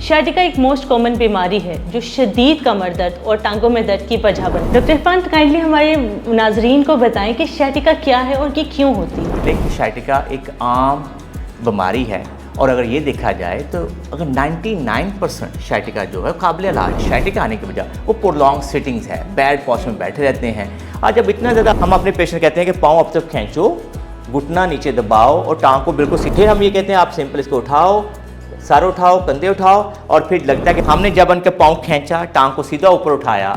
शाटिका एक most common बीमारी है जो शदीद कमर दर्द और टांगों में दर्द की वजह बनती है। डॉक्टर इरफान, काइंडली हमारे नाजरीन को बताएं कि शाटिका क्या है और ये क्यों होती है। देखिए, शाटिका एक आम बीमारी है और अगर ये देखा जाए तो अगर 99% शाटिका जो है काबिल इलाज। शाटिका आने की वजह वो प्रोलॉन्ग सिटिंग्स है, बैड पोस्चर में बैठे रहते हैं। आज जब इतना ज़्यादा हम अपने पेशेंट कहते हैं कि पाँव अब तक खींचो, घुटना नीचे दबाओ और टांग को बिल्कुल सीधे, हम ये कहते हैं आप सिंपल इसको उठाओ, सर उठाओ, कंधे उठाओ और फिर लगता है कि हमने जब उनके पाँव खींचा, टांग को सीधा ऊपर उठाया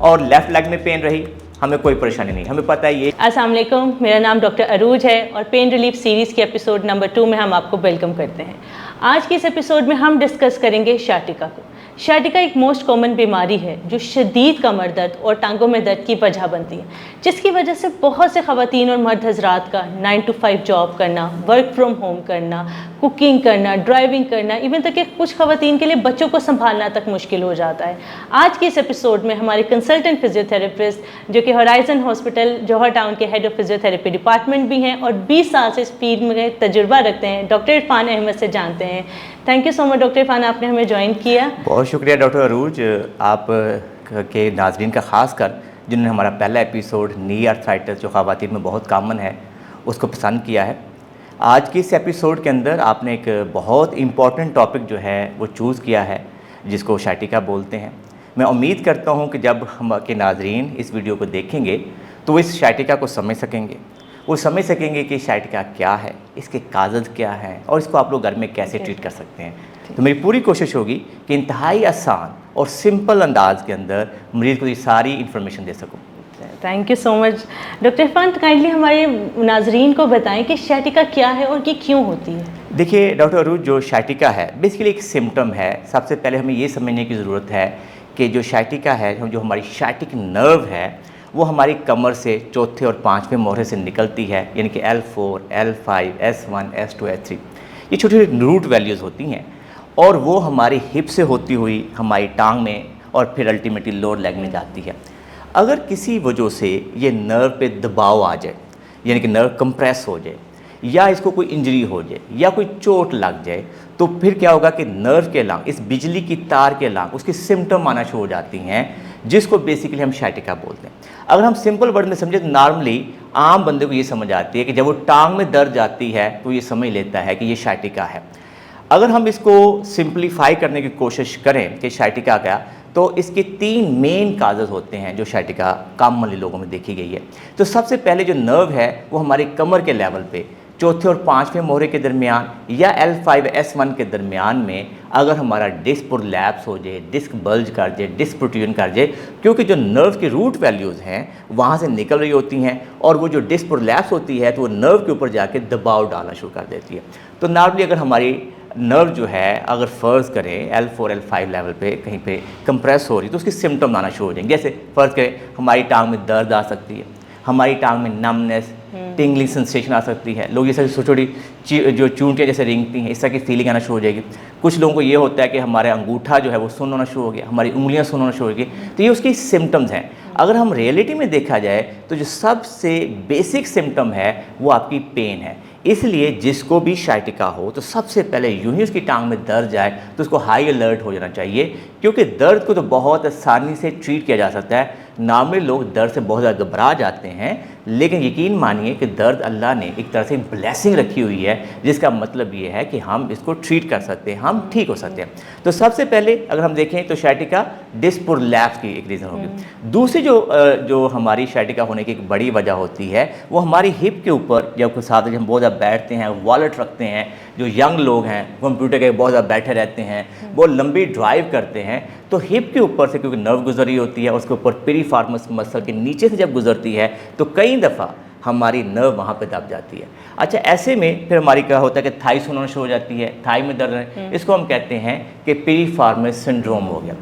और लेफ्ट लेग में पेन रही, हमें कोई परेशानी नहीं, हमें पता है ये। अस्सलाम वालेकुम, मेरा नाम डॉक्टर अरूज है और पेन रिलीफ सीरीज़ के एपिसोड नंबर 2 में हम आपको वेलकम करते हैं। आज के इस एपिसोड में हम डिस्कस करेंगे शाटिका को। शाटिका एक मोस्ट कॉमन बीमारी है जो शदीद कमर दर्द और टांगों में दर्द की वजह बनती है, जिसकी वजह से बहुत से ख़वातीन और मर्द हजरात का 9 to 5 जॉब करना, वर्क फ्रॉम होम करना, कुकिंग करना, ड्राइविंग करना, इवन तक कि कुछ ख़वातीन के लिए बच्चों को संभालना तक मुश्किल हो जाता है। आज के इस एपिसोड में हमारे कंसल्टेंट फिजियोथेरेपिस्ट जो कि होराइजन हॉस्पिटल जौहर टाउन के हेड ऑफ फिजियोथेरेपी डिपार्टमेंट भी हैं और 20 साल से इस फील्ड में तजुर्बा रखते हैं, डॉक्टर इरफान अहमद से जानते हैं। Thank you so much doctor Irfan, आपने हमें ज्वाइन किया। बहुत शुक्रिया डॉक्टर अरूज, आप के नाजरीन का ख़ास कर जिन्होंने हमारा पहला एपिसोड नी आर्थराइटिस जो ख़वातीन में बहुत कॉमन है उसको पसंद किया है। आज के इस एपिसोड के अंदर आपने एक बहुत इम्पॉर्टेंट टॉपिक जो है वो चूज़ किया है जिसको शाटिका बोलते हैं। मैं उम्मीद करता हूँ कि जब हम के नाजरीन इस वीडियो को देखेंगे तो वो इस शाटिका को समझ सकेंगे, वो समझ सकेंगे कि शाटिका क्या है, इसके काज़ज़ क्या हैं और इसको आप लोग घर में कैसे ट्रीट कर सकते हैं। तो मेरी पूरी कोशिश होगी कि इंतहाई आसान और सिंपल अंदाज के अंदर मरीज़ को ये सारी इन्फॉर्मेशन दे सकूँ। Thank you so much doctor Irfan, kindly हमारे नाजरीन को बताएं कि शाटिका क्या है और ये क्यों होती है। देखिए डॉक्टर अरूज, जो शाटिका है बेसिकली एक सिम्टम है। सबसे पहले हमें ये समझने की ज़रूरत है कि जो शाटिका है, जो हमारी शाटिक नर्व है, वो हमारी कमर से चौथे और पाँचवें मोहरे से निकलती है, यानी कि L4, L5, S1, S2, S3। ये छोटी छोटी रूट वैल्यूज़ होती हैं और वो हमारी हिप से होती हुई हमारी टांग में और फिर अल्टीमेटली लोअर लेग में जाती है। अगर किसी वजह से ये नर्व पे दबाव आ जाए, यानी कि नर्व कंप्रेस हो जाए या इसको कोई इंजरी हो जाए या कोई चोट लग जाए, तो फिर क्या होगा कि नर्व के अलॉन्ग, इस बिजली की तार के अलॉन्ग उसके सिम्टम आना शुरू हो जाती हैं, जिसको बेसिकली हम शाटिका बोलते हैं। अगर हम सिंपल वर्ड में समझे तो नॉर्मली आम बंदे को ये समझ आती है कि जब वो टांग में दर्द जाती है तो ये समझ लेता है कि ये शाटिका है। अगर हम इसको सिंप्लीफाई करने की कोशिश करें कि शाटिका क्या, तो इसके 3 मेन काजेज़ होते हैं जो शाटिका कॉमनली लोगों में देखी गई है। तो सबसे पहले जो नर्व है वो हमारी कमर के लेवल पे चौथे और पाँचवें मोहरे के दरमियान या L5 S1 के दरमियान में अगर हमारा डिस्क प्रोलैप्स हो जाए, डिस्क बल्ज कर जाए, डिस्क प्रोट्रूजन कर जाए, क्योंकि जो नर्व की रूट वैल्यूज़ हैं वहाँ से निकल रही होती हैं और वो जो डिस्क प्रोलैप्स होती है तो वो नर्व के ऊपर जाके दबाव डालना शुरू कर देती है। तो नॉर्मली अगर हमारी नर्व जो है अगर फ़र्ज़ करें L4 L5 लेवल पे कहीं पे कंप्रेस हो रही तो उसके सिम्टम आना शुरू हो जाएंगे। जैसे फ़र्ज़ करें हमारी टांग में दर्द आ सकती है, हमारी टांग में नमनेस, टिंगलिंग सेंसेशन आ सकती है, लोग जैसे छोटी छोटी जो चूंटियाँ जैसे रेंगती हैं, इस तरह की फीलिंग आना शुरू हो जाएगी। कुछ लोगों को ये होता है कि हमारा अंगूठा जो है वो सुन्न होना शुरू हो गया, हमारी उंगलियां सुन्न होना शुरू हो गई। तो ये उसके सिम्टम्स हैं। अगर हम रियलिटी में देखा जाए तो जो सबसे बेसिक सिम्टम है वो आपकी पेन है। इसलिए जिसको भी शाटिका हो तो सबसे पहले यूं ही उसकी टांग में दर्द जाए तो उसको हाई अलर्ट हो जाना चाहिए, क्योंकि दर्द को तो बहुत आसानी से ट्रीट किया जा सकता है। नॉर्मली लोग दर्द से बहुत ज़्यादा घबरा जाते हैं, लेकिन यकीन मानिए कि दर्द अल्लाह ने एक तरह से ब्लेसिंग रखी हुई है, जिसका मतलब ये है कि हम इसको ट्रीट कर सकते हैं, हम ठीक हो सकते हैं। तो सबसे पहले अगर हम देखें तो शाटिका डिस्क प्रोलैप्स की एक रीज़न होगी। दूसरी जो हमारी शाटिका होने की एक बड़ी वजह होती है वो हमारी हिप के ऊपर जब साथ हम बहुत ज़्यादा बैठते हैं, वॉलेट रखते हैं, जो यंग लोग हैं कंप्यूटर के बहुत ज़्यादा बैठे रहते हैं, बहुत लंबी ड्राइव करते हैं, तो हिप के ऊपर से क्योंकि नर्व गुजर रही होती है उसके ऊपर पिरिफॉर्मस मसल के नीचे से जब गुजरती है तो कई दफ़ा हमारी नर्व वहाँ पे दब जाती है। अच्छा, ऐसे में फिर हमारी क्या होता है कि थाई सुनना शुरू हो जाती है, थाई में दर्द है, इसको हम कहते हैं कि पिरिफॉर्मस सिंड्रोम हो गया।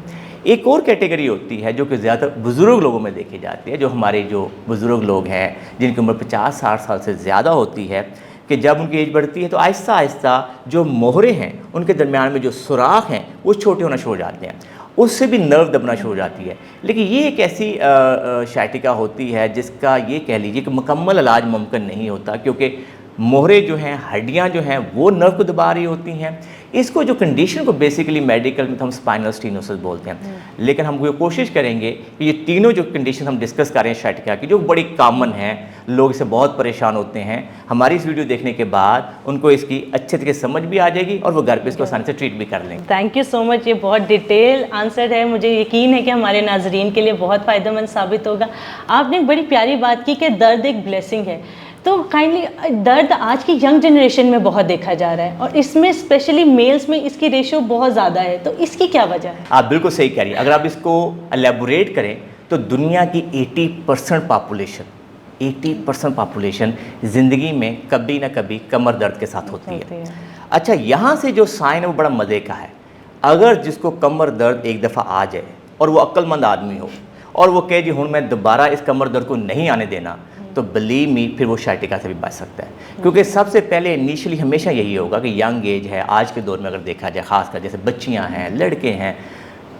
एक और कैटेगरी होती है जो कि ज़्यादातर बुज़ुर्ग लोगों में देखी जाती है, जो हमारे जो बुज़ुर्ग लोग हैं जिनकी उम्र 50-60 साल से ज़्यादा होती है, कि जब उनकी एज बढ़ती है तो आहिस्ता आहिस्ता जो मोहरे हैं उनके दरमियान में जो सुराख हैं वो छोटे होना शुरू हो जाते हैं, उससे भी नर्व दबना शुरू हो जाती है। लेकिन ये एक ऐसी शाटिका होती है जिसका ये कह लीजिए कि मुकम्मल इलाज मुमकिन नहीं होता, क्योंकि मोहरे जो हैं, हड्डियां जो हैं वो नर्व को दबा रही होती हैं। इसको जो कंडीशन को बेसिकली मेडिकल में हम स्पाइनल स्टीनोसिस बोलते हैं। लेकिन हम ये कोशिश करेंगे कि ये तीनों जो कंडीशन हम डिस्कस कर रहे हैं शाइटिका की, जो बड़ी कॉमन है, लोग इससे बहुत परेशान होते हैं, हमारी इस वीडियो देखने के बाद उनको इसकी अच्छे तरीके से समझ भी आ जाएगी और वो घर पे इसको आसानी से ट्रीट भी कर लेंगे। थैंक यू सो मच, ये बहुत डिटेल आंसर है। मुझे यकीन है कि हमारे नाजरीन के लिए बहुत फ़ायदेमंद साबित होगा। आपने एक बड़ी प्यारी बात की कि दर्द एक ब्लेसिंग है। तो काइंडली दर्द आज की यंग जनरेशन में बहुत देखा जा रहा है और इसमें स्पेशली मेल्स में इसकी रेशियो बहुत ज़्यादा है, तो इसकी क्या वजह है? आप बिल्कुल सही कह रही हैं। अगर आप इसको एलेबोरेट करें तो दुनिया की 80% पॉपुलेशन ज़िंदगी में कभी ना कभी कमर दर्द के साथ होती है। अच्छा, यहाँ से जो साइन है वो बड़ा मज़े का है। अगर जिसको कमर दर्द एक दफ़ा आ जाए और वो अक्लमंद आदमी हो और वो कहे जी हूँ मैं दोबारा इस कमर दर्द को नहीं आने देना, तो बिलीव मी फिर वो शाइटिका से भी बच सकता है। क्योंकि सबसे पहले इनिशियली हमेशा यही होगा कि यंग एज है, आज के दौर में अगर देखा जाए, खासकर जैसे बच्चियां हैं, लड़के हैं,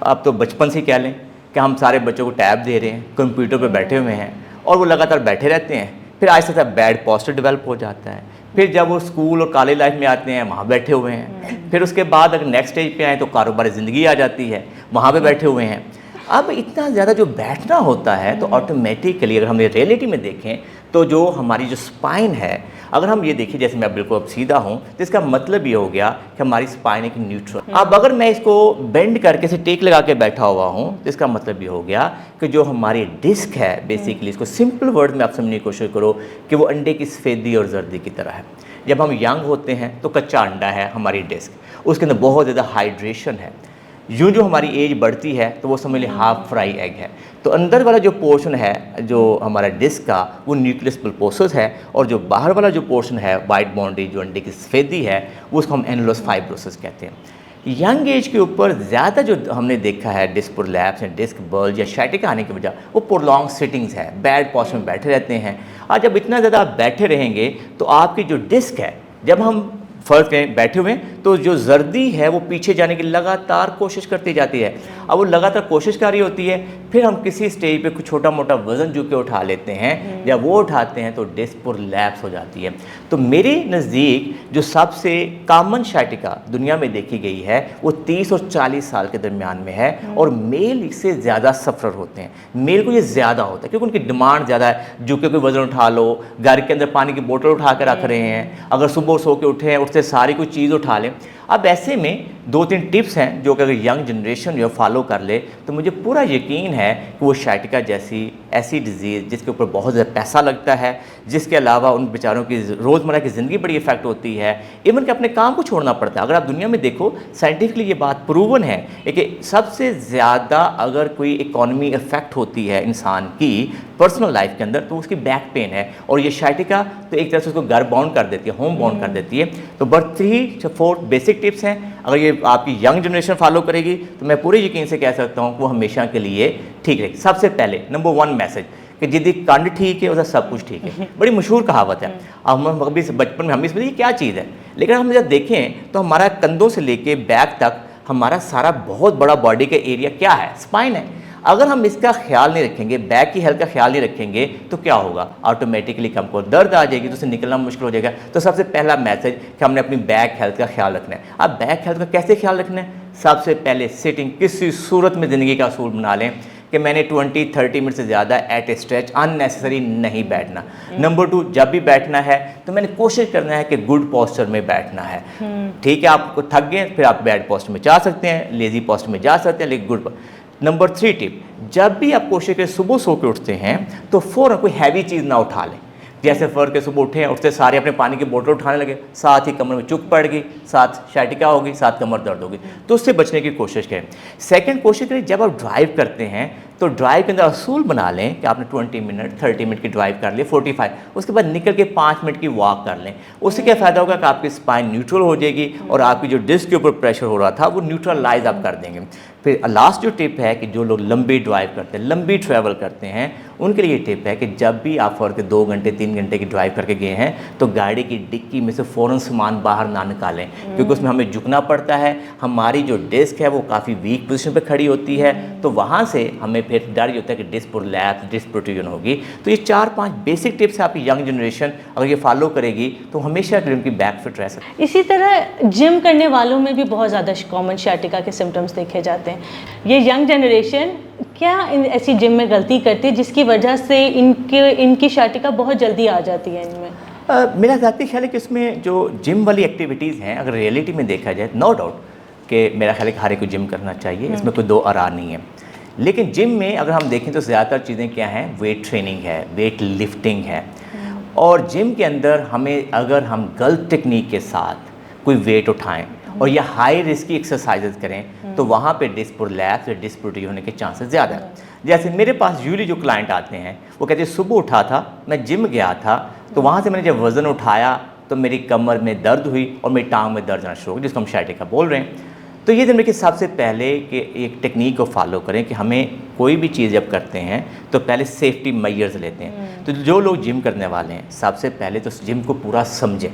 अब तो बचपन से ही कह लें कि हम सारे बच्चों को टैब दे रहे हैं, कंप्यूटर पर बैठे हुए हैं और वो लगातार बैठे रहते हैं। फिर Aahista Aahista bad posture develop हो जाता है। फिर जब वो स्कूल और कॉलेज लाइफ में आते हैं, वहाँ बैठे हुए हैं। फिर उसके बाद अगर नेक्स्ट स्टेज पे आए तो कारोबारी ज़िंदगी आ जाती है, वहाँ पे बैठे हुए हैं। अब इतना ज़्यादा जो बैठना होता है तो ऑटोमेटिकली अगर हम ये रियलिटी में देखें तो जो हमारी जो स्पाइन है, अगर हम ये देखें जैसे मैं बिल्कुल अब सीधा हूँ तो इसका मतलब ये हो गया कि हमारी स्पाइन एक न्यूट्रल। अब अगर मैं इसको बेंड करके से टेक लगा के बैठा हुआ हूँ तो इसका मतलब ये हो गया कि जो हमारी डिस्क है, बेसिकली इसको सिंपल वर्ड में आप समझने की कोशिश करो कि वो अंडे की सफ़ेदी और जर्दी की तरह है। जब हम यंग होते हैं तो कच्चा अंडा है हमारी डिस्क, उसके अंदर बहुत ज़्यादा हाइड्रेशन है। यूँ जो हमारी एज बढ़ती है तो वो समझ लें हाफ फ्राई एग है। तो अंदर वाला जो पोर्शन है जो हमारा डिस्क का, वो न्यूक्लियस पल्पोसस है, और जो बाहर वाला जो पोर्शन है वाइट बाउंड्री जो अंडे की सफ़ेदी है, वो उसको हम एनुलस फाइब्रोसिस कहते हैं। यंग एज के ऊपर ज़्यादा जो हमने देखा है डिस्क प्रोलैप्स या डिस्क बल्ज या शाइटिका आने की वजह वो प्रोलॉन्ग सिटिंग्स है, बैड पोस्चर में बैठे रहते हैं। और जब इतना ज़्यादा आप बैठे रहेंगे तो आपकी जो डिस्क है, जब हम फर्स्ट में बैठे हुए हैं तो जो जर्दी है वो पीछे जाने की लगातार कोशिश करती जाती है। अब वो लगातार कोशिश कर रही होती है, फिर हम किसी स्टेज पे कुछ छोटा मोटा वज़न जो के उठा लेते हैं, जब वो उठाते हैं तो डिस्क प्रोलैप्स हो जाती है। तो मेरे नज़दीक जो सबसे कॉमन शाइटिका दुनिया में देखी गई है वो 30 और 40 साल के दरमियान में है, और मेल इससे ज़्यादा सफ़र होते हैं। मेल को ये ज़्यादा होता है क्योंकि उनकी डिमांड ज़्यादा है। जो कि कोई वज़न उठा लो, घर के अंदर पानी की बोतल उठा कर रख रहे हैं, अगर सुबह सो के उठे हैं उठते सारी कोई चीज़ उठा लें। अब ऐसे में 2-3 टिप्स हैं जो कि अगर यंग जनरेशन जो फॉलो कर ले तो मुझे पूरा यकीन है कि वो शाइटिका जैसी ऐसी डिज़ीज़ जिसके ऊपर बहुत ज़्यादा पैसा लगता है, जिसके अलावा उन बेचारों की रोज़मर्रा की ज़िंदगी बड़ी इफेक्ट होती है, इवन कि अपने काम को छोड़ना पड़ता है। अगर आप दुनिया में देखो साइंटिफिकली ये बात प्रूवन है कि सबसे ज़्यादा अगर कोई इकॉनमी इफेक्ट होती है इंसान की पर्सनल लाइफ के अंदर तो उसकी बैक पेन है, और ये शाइटिका तो एक तरह से उसको घर बाउंड कर देती है, होम बाउंड कर देती है। तो बस 3-4 बेसिक टिप्स हैं, अगर ये आपकी यंग जनरेशन फॉलो करेगी तो मैं पूरे यकीन से कह सकता हूँ कि वो हमेशा के लिए ठीक रहेगी। सबसे पहले नंबर 1 मैसेज कि जिदी कंड ठीक है उसका सब कुछ ठीक है, बड़ी मशहूर कहावत है। अब हम कभी बचपन में हम इसमें ये क्या चीज़ है, लेकिन हम जब देखें तो हमारा कंधों से लेके बैक तक हमारा सारा बहुत बड़ा बॉडी का एरिया क्या है, स्पाइन है। अगर हम इसका ख्याल नहीं रखेंगे, बैक की हेल्थ का ख्याल नहीं रखेंगे तो क्या होगा, ऑटोमेटिकली हमको दर्द आ जाएगी, तो उससे निकलना मुश्किल हो जाएगा। तो सबसे पहला मैसेज कि हमने अपनी बैक हेल्थ का ख्याल रखना है। अब बैक हेल्थ का कैसे ख्याल रखना है, सबसे पहले सिटिंग किसी सूरत में ज़िंदगी का असूल बना लें कि मैंने 20-30 मिनट से ज़्यादा एट ए स्ट्रेच अननेसेसरी नहीं बैठना। नंबर 2, जब भी बैठना है तो मैंने कोशिश करना है कि गुड पोस्चर में बैठना है। ठीक है, आपको थक गए फिर आप बैड पोस्चर में जा सकते हैं, लेजी पोस्चर में जा सकते हैं, लेकिन गुड। नंबर 3 टिप, जब भी आप कोशिश करें सुबह सो के उठते हैं तो फ़ौरन कोई हैवी चीज़ ना उठा लें। जैसे फ़र के सुबह उठे हैं, उठते सारे अपने पानी की बोतल उठाने लगे, साथ ही कमर में चुक पड़ गई, साथ शाइटिका होगी, साथ कमर दर्द होगी, तो उससे बचने की कोशिश करें। सेकंड, कोशिश करें जब आप ड्राइव करते हैं तो ड्राइव के अंदर असूल बना लें कि आपने 20 मिनट 30 मिनट की ड्राइव कर ली, 45, उसके बाद निकल के 5 मिनट की वॉक कर लें। उससे क्या फ़ायदा होगा कि आपकी स्पाइन न्यूट्रल हो जाएगी और आपकी जो डिस्क के ऊपर प्रेशर हो रहा था वो न्यूट्रलाइज आप कर देंगे। फिर लास्ट जो टिप है कि जो लोग लंबी ड्राइव करते हैं, लंबी ट्रैवल करते हैं, उनके लिए टिप है कि जब भी आप फॉर के 2 घंटे 3 घंटे की ड्राइव करके गए हैं तो गाड़ी की डिक्की में से फ़ौरन सामान बाहर ना निकालें, क्योंकि उसमें हमें झुकना पड़ता है, हमारी जो डिस्क है वो काफ़ी वीक पोजीशन पे खड़ी होती है, तो वहाँ से हमें फिर फिर डर ये होता है कि डिस्क प्रोलैप्स, डिस्क प्रोट्रूजन होगी। तो ये 4-5 बेसिक टिप्स है, आपकी यंग जनरेशन अगर ये फॉलो करेगी तो हमेशा के लिए उनकी बैक फिट रह सकती है। इसी तरह जिम करने वालों में भी बहुत ज़्यादा कॉमन sciatica के सिम्टम्स देखे जाते हैं। ये यंग जनरेशन क्या ऐसी जिम में गलती करती है जिसकी वजह से इनकी sciatica बहुत जल्दी आ जाती है इनमें? मेरा ज़ाती ख्याल है कि उसमें जो जिम वाली एक्टिविटीज़ हैं, अगर रियलिटी में देखा जाए, नो डाउट कि मेरा ख्याल है कि हर एक को जिम करना चाहिए, इसमें कोई दो आरा नहीं है। लेकिन जिम में अगर हम देखें तो ज़्यादातर चीज़ें क्या हैं, वेट ट्रेनिंग है, वेट लिफ्टिंग है। और जिम के अंदर हमें अगर हम गलत टेक्निक के साथ कोई वेट उठाएं और या हाई रिस्क की एक्सरसाइजेज करें तो वहाँ पे डिस्क प्रोलैप्स या डिस्क प्रोट्रूजन होने के चांसेस ज़्यादा है। जैसे मेरे पास यूजुअली जो क्लाइंट आते हैं वो कहते हैं सुबह उठा था, मैं जिम गया था, तो वहाँ से मैंने जब वज़न उठाया तो मेरी कमर में दर्द हुई और मेरी टांग में दर्द आना शुरू हो गया, जिसको हम sciatica बोल रहे हैं। तो ये देखिए सबसे पहले कि एक टेक्निक को फॉलो करें कि हमें कोई भी चीज़ जब करते हैं तो पहले सेफ्टी मेजर्स लेते हैं। तो जो लोग जिम करने वाले हैं सबसे पहले तो जिम को पूरा समझें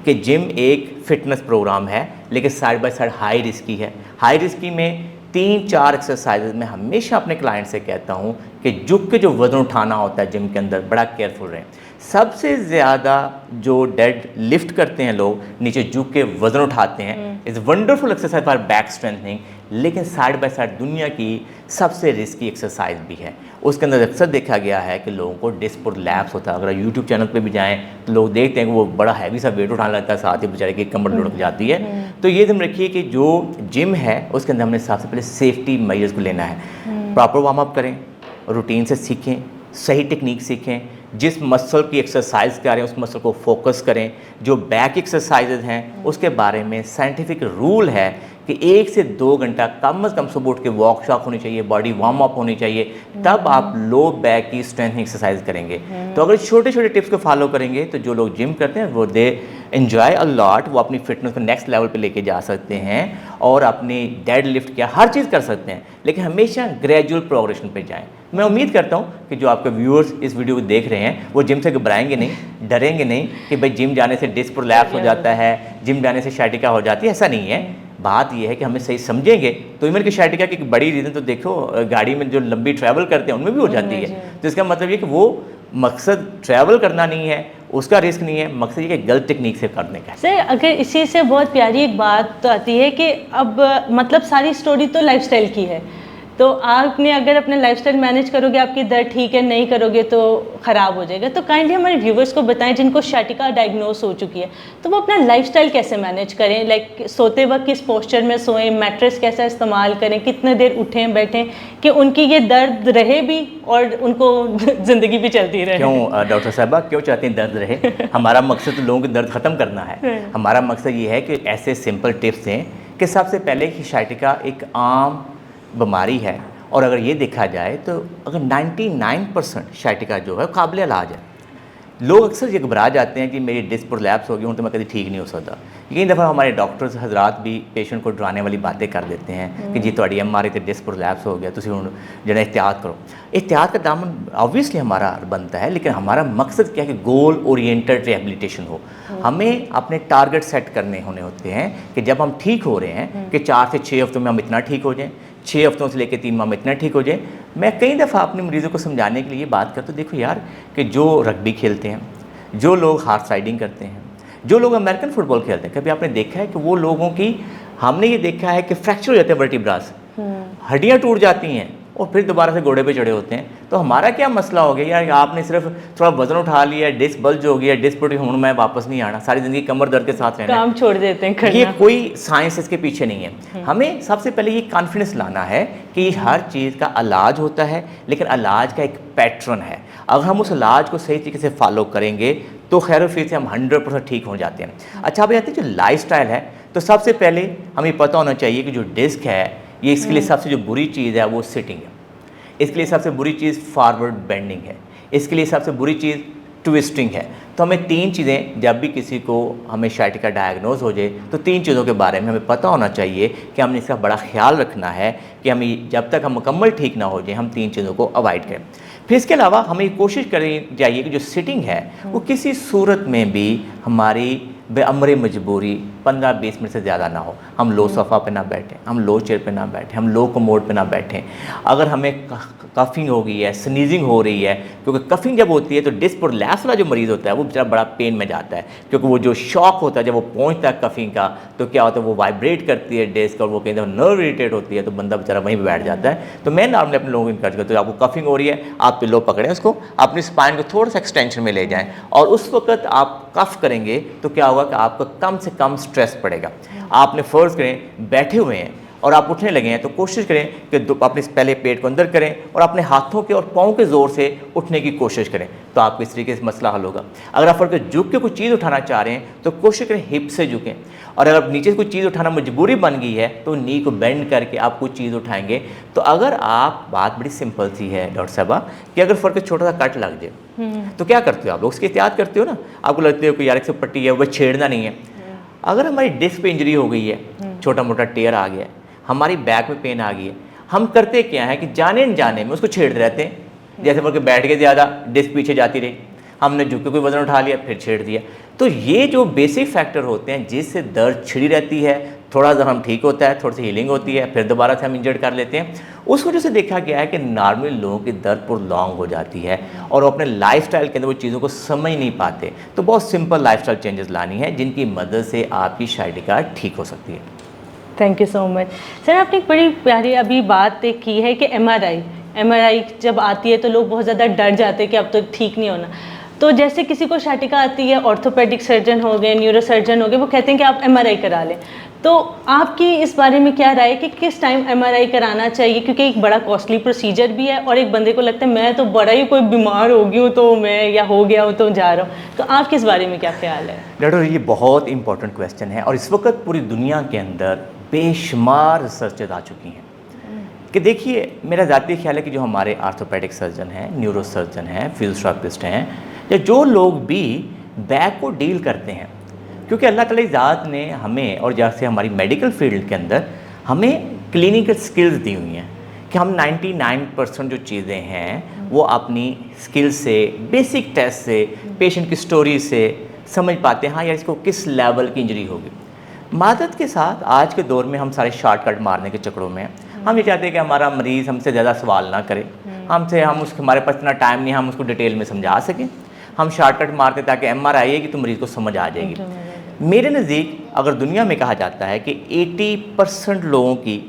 कि जिम एक फिटनेस प्रोग्राम है, लेकिन side by side high risky है। हाई रिस्की में 3-4 एक्सरसाइजेज मैं हमेशा अपने क्लाइंट से कहता हूँ कि झुक के जो वज़न उठाना होता है जिम के अंदर बड़ा केयरफुल रहें। सबसे ज़्यादा जो डेड लिफ्ट करते हैं लोग, नीचे झुक के वज़न उठाते हैं, is wonderful exercise for back strengthening, लेकिन साइड बाय साइड दुनिया की सबसे रिस्की एक्सरसाइज भी है। उसके अंदर अक्सर देखा गया है कि लोगों को डिस्क प्रोलैप्स होता है। अगर यूट्यूब चैनल पे भी जाएं तो लोग देखते हैं कि वो बड़ा हैवी सा वेट उठाने लगता है, साथ ही बेचारे की कमर लुढ़क जाती है। तो ये ध्यान रखिए कि जो जिम है उसके अंदर हमने सबसे पहले सेफ्टी मेजर्स को लेना है। प्रॉपर वार्म अप करें, रूटीन से सीखें, सही टेक्निक सीखें, जिस मसल की एक्सरसाइज कर रहे हैं उस मसल को फोकस करें। जो बैक एक्सरसाइजेज हैं उसके बारे में साइंटिफिक रूल है कि 1 से 2 घंटा कम से कम सुबह उठ के वॉक शॉक होनी चाहिए, बॉडी वार्म अप होनी चाहिए, तब आप लो बैक की स्ट्रेंथ एक्सरसाइज करेंगे। तो अगर छोटे छोटे टिप्स को फॉलो करेंगे तो जो लोग जिम करते हैं वो दे एंजॉय अ लॉट, वो अपनी फिटनेस को नेक्स्ट लेवल पे लेके जा सकते हैं और अपनी डेड लिफ्ट क्या हर चीज़ कर सकते हैं, लेकिन हमेशा ग्रेजुअल प्रोग्रेशन पे जाएं। मैं उम्मीद करता हूँ कि जो आपके व्यूअर्स इस वीडियो को देख रहे हैं वो जिम से घबराएंगे नहीं, डरेंगे नहीं कि भाई जिम जाने से डिस्क प्रोलैप्स हो जाता है, जिम जाने से sciatica हो जाती है। ऐसा नहीं है। बात यह है कि हमें सही समझेंगे तो इवन की sciatica की एक बड़ी रीज़न तो देखो, गाड़ी में जो लंबी ट्रैवल करते हैं उनमें भी हो जाती है। तो इसका मतलब ये कि वो मकसद ट्रैवल करना नहीं है, उसका रिस्क नहीं है, मकसद ये कि गलत टेक्निक से करने का। सर अगर इसी से बहुत प्यारी एक बात तो आती है कि अब मतलब सारी स्टोरी तो लाइफस्टाइल की है, तो आपने अगर अपना लाइफस्टाइल मैनेज करोगे आपकी दर्द ठीक है, नहीं करोगे तो ख़राब हो जाएगा। तो काइंडली हमारे व्यूवर्स को बताएं जिनको sciatica डायग्नोस हो चुकी है तो वो अपना लाइफस्टाइल कैसे मैनेज करें, लाइक सोते वक्त किस पोस्चर में सोएं, मैट्रेस कैसा इस्तेमाल करें, कितने देर उठें बैठें कि उनकी ये दर्द रहे भी और उनको ज़िंदगी भी चलती रहे। क्यों डॉक्टर साहबा क्यों चाहते हैं दर्द रहे? हमारा मकसद तो लोगों के दर्द ख़त्म करना है। हमारा मकसद ये है कि ऐसे सिंपल टिप्स हैं कि सबसे पहले कि sciatica एक आम बीमारी है और अगर ये देखा जाए तो अगर 99% sciatica जो है काबिल इलाज है। लोग अक्सर ये घबरा जाते हैं कि मेरी डिस्क प्रोलैप्स होगी हूँ तो मैं कभी ठीक नहीं हो सकता। कई दफ़ा हमारे डॉक्टर्स हजरात भी पेशेंट को डराने वाली बातें कर देते हैं कि जी थोड़ी MRI तो डिस्क प्रोलैप्स हो गया, तुम हूँ जरा एहतियात करो। एहतियात का दामन ऑब्वियसली हमारा बनता है, लेकिन हमारा मकसद क्या है कि गोल ओरिएंटेड रिहेबिलिटेशन हो। हमें अपने टारगेट सेट करने होने होते हैं कि जब हम ठीक हो रहे हैं कि 4 से 6 हफ्तों में हम इतना ठीक हो जाएं, 6 हफ्तों से लेकर 3 माह में इतना ठीक हो जाए। मैं कई दफ़ा अपने मरीज़ों को समझाने के लिए बात करता हूँ, देखो यार कि जो रग्बी खेलते हैं, जो लोग हार्स राइडिंग करते हैं, जो लोग अमेरिकन फुटबॉल खेलते हैं, कभी आपने देखा है कि वो लोगों की, हमने ये देखा है कि फ्रैक्चर हो जाते हैं वर्टिब्रास, हड्डियाँ टूट जाती हैं और फिर दोबारा से घोड़े पे चढ़े होते हैं। तो हमारा क्या मसला हो गया यार, आपने सिर्फ थोड़ा वजन उठा लिया, डिस्क बल्ज हो गया, डिस्क प्रोट्रूजन, मैं वापस नहीं आना, सारी ज़िंदगी कमर दर्द के साथ रहना, काम छोड़ देते हैं करना। ये कोई साइंस इसके पीछे नहीं है। हमें सबसे पहले ये कॉन्फिडेंस लाना है कि हर चीज़ का इलाज होता है, लेकिन इलाज का एक पैटर्न है। अगर हम उस इलाज को सही तरीके से फॉलो करेंगे तो खैर फिर से हम 100% ठीक हो जाते हैं। अच्छा, आप जानते हैं जो लाइफस्टाइल है, तो सबसे पहले हमें पता होना चाहिए कि जो डिस्क है ये इसके लिए सबसे जो बुरी चीज़ है वो सिटिंग है, इसके लिए सबसे बुरी चीज़ फॉरवर्ड बेंडिंग है, इसके लिए सबसे बुरी चीज़ ट्विस्टिंग है। तो हमें 3 चीज़ें, जब भी किसी को हमें sciatica डायग्नोज हो जाए तो 3 चीज़ों के बारे में हमें पता होना चाहिए कि हमने इसका बड़ा ख्याल रखना है कि हमें जब तक हम मुकम्मल ठीक ना हो जाए हम 3 चीज़ों को अवॉइड करें। फिर इसके अलावा हमें कोशिश करनी चाहिए कि जो सिटिंग है वो किसी सूरत में भी हमारी बेअमर मजबूरी 15-20 मिनट से ज़्यादा ना हो। हम लो सोफ़ा पे ना बैठें, हम लो चेयर पे ना बैठें, हम लो कमोड पे ना बैठें। अगर हमें कफिंग हो गई है, स्नीजिंग हो रही है, क्योंकि कफिंग जब होती है तो डिस्क प्रोलैप्स वाला जो मरीज़ होता है वो बेचारा बड़ा पेन में जाता है, क्योंकि वो जो शॉक होता है जब वो पहुंचता है कफिंग का तो क्या होता है वो वाइब्रेट करती है डिस्क, और वो कहते हैं नर्व इरिटेट होती है, तो बंदा बेचारा वहीं पर बैठ जाता है। तो मैं नॉर्मली अपने लोगों को इनकरेज करता हूँ, आपको कफिंग हो रही है आप पिलो पकड़ें उसको, अपनी स्पाइन को थोड़ा सा एक्सटेंशन में ले जाएं, और उस वक्त आप कफ करेंगे तो क्या होगा कि आपको कम से कम स्ट्रेस पड़ेगा। आपने फ़र्ज़ करें बैठे हुए हैं और आप उठने लगे हैं तो कोशिश करें कि अपने पहले पेट को अंदर करें और अपने हाथों के और पाँव के ज़ोर से उठने की कोशिश करें, तो आपको इस तरीके से मसला हल होगा। अगर आप फर्क झुक के कोई चीज़ उठाना चाह रहे हैं तो कोशिश करें हिप से झुकें, और अगर नीचे से कोई चीज़ उठाना मजबूरी बन गई है तो नी को बेंड करके आप कोई चीज़ उठाएंगे। तो अगर आप, बात बड़ी सिंपल सी है डॉक्टर साहबा, कि अगर फर्क छोटा सा कट लग जाए तो क्या करते हो आप लोग, उसकी एहतियात करते हो ना, आपको लगते हो कि यार एक पट्टी है वो छेड़ना नहीं है। अगर हमारी डिस्क पे इंजरी हो गई है, छोटा मोटा टेयर आ गया है, हमारी बैक में पेन आ गई है, हम करते क्या है कि जाने अनजाने में उसको छेड़ते रहते हैं। जैसे बोल के बैठ के ज़्यादा डिस्क पीछे जाती रही, हमने झुक के कोई वजन उठा लिया फिर छेड़ दिया। तो ये जो बेसिक फैक्टर होते हैं जिससे दर्द छिड़ी रहती है, थोड़ा सा हम ठीक होता है, थोड़ी सी हीलिंग होती है, फिर दोबारा से हम इंजर्ड कर लेते हैं, उस वजह से देखा गया है कि नॉर्मली लोगों की दर्द प्रोलॉन्ग हो जाती है और वो अपने लाइफस्टाइल के अंदर वो चीज़ों को समझ नहीं पाते। तो बहुत सिंपल लाइफस्टाइल चेंजेस लानी है जिनकी मदद से आपकी शाइटिका ठीक हो सकती है। Thank you so much sir. आपने एक बड़ी प्यारी अभी बात एक की है कि एमआरआई जब आती है तो लोग बहुत ज़्यादा डर जाते हैं कि अब तो ठीक नहीं होना। तो जैसे किसी को शाटिका आती है, ऑर्थोपेडिक सर्जन हो गए, न्यूरो सर्जन हो गए, वो कहते हैं कि आप एमआरआई करा लें। तो आपकी इस बारे में क्या राय है कि किस टाइम एमआरआई कराना चाहिए, क्योंकि एक बड़ा कॉस्टली प्रोसीजर भी है और एक बंदे को लगता है मैं तो बड़ा ही कोई बीमार हो गई हूँ तो मैं, या हो गया हूँ तो जा रहा हूँ। तो आपके इस बारे में क्या ख्याल है? डॉक्टर ये बहुत इंपॉर्टेंट क्वेश्चन है और इस वक्त पूरी दुनिया के अंदर बेशुमार रिसर्चेज आ चुकी हैं कि देखिए, मेरा ज़ाती ख्याल है कि जो हमारे आर्थोपेडिक सर्जन हैं, न्यूरो सर्जन हैं, फिजियोथेरेपिस्ट हैं, या जो लोग भी बैक को डील करते हैं, क्योंकि अल्लाह ताला की ज़ात ने हमें, और जैसे हमारी मेडिकल फील्ड के अंदर हमें क्लिनिकल स्किल्स दी हुई हैं कि हम 99% जो चीज़ें हैं वो अपनी स्किल से, बेसिक टेस्ट से, पेशेंट की स्टोरी से समझ पाते हैं हाँ यार इसको किस लेवल की इंजरी होगी। मादत के साथ आज के दौर में हम सारे शॉर्टकट मारने के चक्करों में हम ये चाहते हैं कि हमारा मरीज़ हमसे ज़्यादा सवाल ना करे, हमारे पास इतना टाइम नहीं, हम उसको डिटेल में समझा सकें। हम शॉर्टकट मारते ताकि एमआरआई है कि तो मरीज़ को समझ आ जाएगी। मेरे नज़दीक अगर दुनिया में कहा जाता है कि 80% लोगों की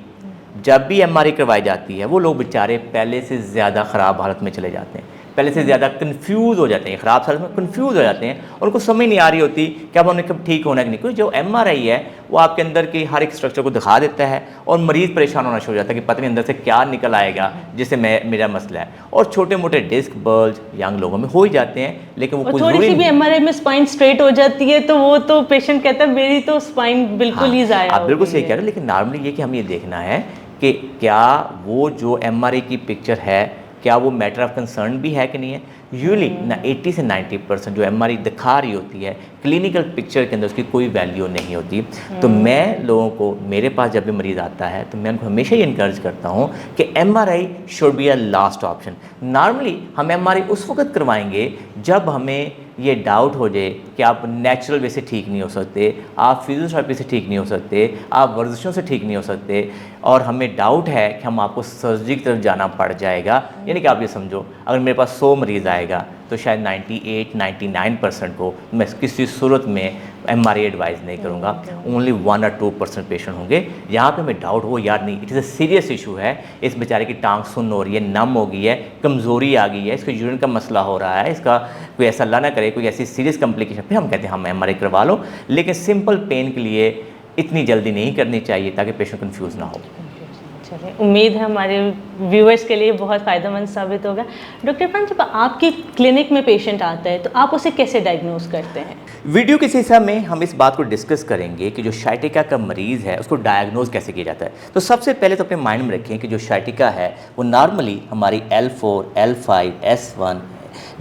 जब भी एमआरआई करवाई जाती है वो लोग बेचारे पहले से ज़्यादा ख़राब हालत में चले जाते हैं, पहले से ज़्यादा कंफ्यूज हो जाते हैं, ख़राब हालत में कंफ्यूज हो जाते हैं और उनको समझ नहीं आ रही होती कि अब उन्हें कब ठीक होना है कि नहीं। क्योंकि जो एमआरआई है वो आपके अंदर की हर एक स्ट्रक्चर को दिखा देता है और मरीज़ परेशान होना शुरू हो जाता है कि पता नहीं अंदर से क्या निकल आएगा जिससे मेरा मसला है। और छोटे मोटे डिस्क बल्ज यंग लोगों में हो ही जाते हैं, लेकिन वो थोड़ी सी भी एमआरआई में स्पाइन स्ट्रेट हो जाती है तो वो तो पेशेंट कहता है मेरी तो स्पाइन बिल्कुल ही ज़ाया। आप बिल्कुल सही कह रहे हैं, लेकिन नॉर्मली ये कि हमें ये देखना है कि क्या वो जो एमआरआई की पिक्चर है क्या वो मैटर ऑफ कंसर्न भी है कि नहीं है। यूजली ना 80 से 90% जो एमआरआई दिखा रही होती है क्लिनिकल पिक्चर के अंदर उसकी कोई वैल्यू नहीं होती। तो मैं लोगों को, मेरे पास जब भी मरीज़ आता है तो मैं उनको हमेशा ये इनकरेज करता हूँ कि MRI should be a last option. Normally हम एमआरआई उस वक्त करवाएंगे जब हमें ये डाउट हो जाए कि आप नेचुरल वे से ठीक नहीं हो सकते, आप फिजियोथेरेपी से ठीक नहीं हो सकते, आप वर्जिशों से ठीक नहीं हो सकते, और हमें डाउट है कि हम आपको सर्जरी की तरफ जाना पड़ जाएगा। यानी कि आप ये समझो अगर मेरे पास 100 मरीज़ आएगा तो शायद 98-99% को मैं किसी सूरत में एमआरआई एडवाइस नहीं करूँगा। ओनली 1 और 2% पेशेंट होंगे यहाँ पे हमें डाउट हो यार नहीं it is a serious issue है, इस बेचारे की टांग सुन्न हो रही है, नम हो गई है, कमज़ोरी आ गई है, इसको यूरिन का मसला हो रहा है, इसका कोई ऐसा अल्लाह ना करे कोई ऐसी सीरियस कॉम्प्लिकेशन, फिर हम कहते हैं हम एमआरआई करवा लो। लेकिन सिंपल पेन के लिए इतनी जल्दी नहीं करनी चाहिए ताकि पेशेंट कन्फ्यूज़ ना हो। चलिए, उम्मीद है हमारे व्यूअर्स के लिए बहुत फ़ायदेमंद साबित होगा। डॉक्टर इरफान, जब आपकी क्लिनिक में पेशेंट आता है तो आप उसे कैसे डायग्नोज करते हैं? वीडियो के हिस्से में हम इस बात को डिस्कस करेंगे कि जो शाइटिका का मरीज़ है उसको डायग्नोज कैसे किया जाता है। तो सबसे पहले तो अपने माइंड में रखें कि जो शाइटिका है वो नॉर्मली हमारी L4, L5, S1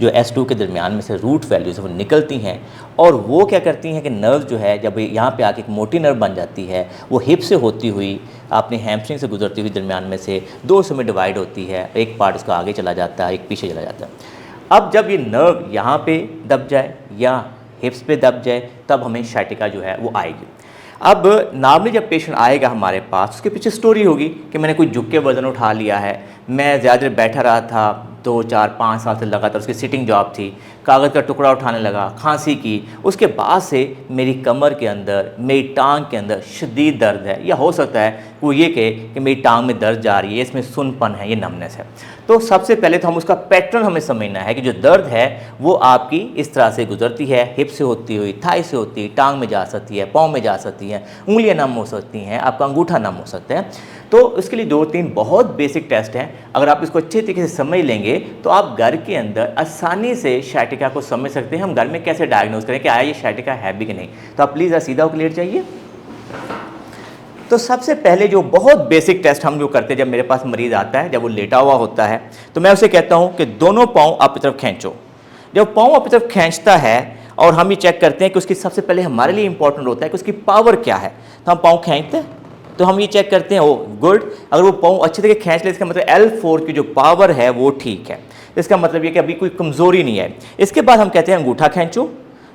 जो S2 के दरमियान में से रूट वैल्यूज वो निकलती हैं और वो क्या करती हैं कि नर्व जो है जब यहाँ पे आके एक मोटी नर्व बन जाती है वो हिप से होती हुई अपने हैमस्ट्रिंग से गुजरती हुई दरमियान में से 2 हिस्सों में डिवाइड होती है, एक पार्ट उसका आगे चला जाता है, एक पीछे चला जाता है। अब जब ये नर्व यहाँ पे दब जाए या हिप्स पे दब जाए तब हमें शाइटिका जो है वो आएगी। अब नॉर्मली जब पेशेंट आएगा हमारे पास, उसके पीछे स्टोरी होगी कि मैंने कोई झुक के वज़न उठा लिया है, मैं ज़्यादा देर बैठा रहा था, 2, 4, 5 साल से लगातार उसकी सिटिंग जॉब थी, कागज़ का टुकड़ा उठाने लगा, खांसी की, उसके बाद से मेरी कमर के अंदर, मेरी टांग के अंदर शदीद दर्द है, या हो सकता है वो ये कहे कि मेरी टांग में दर्द जा रही है, इसमें सुनपन है, ये नमनेस है। तो सबसे पहले तो हम उसका पैटर्न हमें समझना है कि जो दर्द है वो आपकी इस तरह से गुजरती है, हिप से होती हुई, थाई से होती है, टांग में जा सकती है, पाँव में जा सकती है, उंगलियां नम हो सकती हैं, आपका अंगूठा नम हो सकता है। तो इसके लिए 2-3 बहुत बेसिक टेस्ट हैं। अगर आप इसको अच्छे तरीके से समझ लेंगे तो आप घर के अंदर आसानी से शाइटिका को समझ सकते हैं। हम घर में कैसे डायग्नोज करें कि आया ये शाइटिका है भी कि नहीं। तो आप प्लीज़ सीधा होकर लेट जाइए। तो सबसे पहले जो बहुत बेसिक टेस्ट हम जो करते हैं जब मेरे पास मरीज़ आता है, जब वो लेटा हुआ होता है, तो मैं उसे कहता हूँ कि दोनों पाँव आपकी तरफ खींचो। जब पाँव आपकी तरफ खींचता है और हम ये चेक करते हैं कि उसकी सबसे पहले हमारे लिए इंपॉर्टेंट होता है कि उसकी पावर क्या है। तो हम पाँव खींचते हैं तो हम ये चेक करते हैं, ओ गुड, अगर वो पाँव अच्छे तरीके खींच ले इसका मतलब L4 की जो पावर है वो ठीक है। इसका मतलब ये कि अभी कोई कमज़ोरी नहीं है। इसके बाद हम कहते हैं अंगूठा खींचो।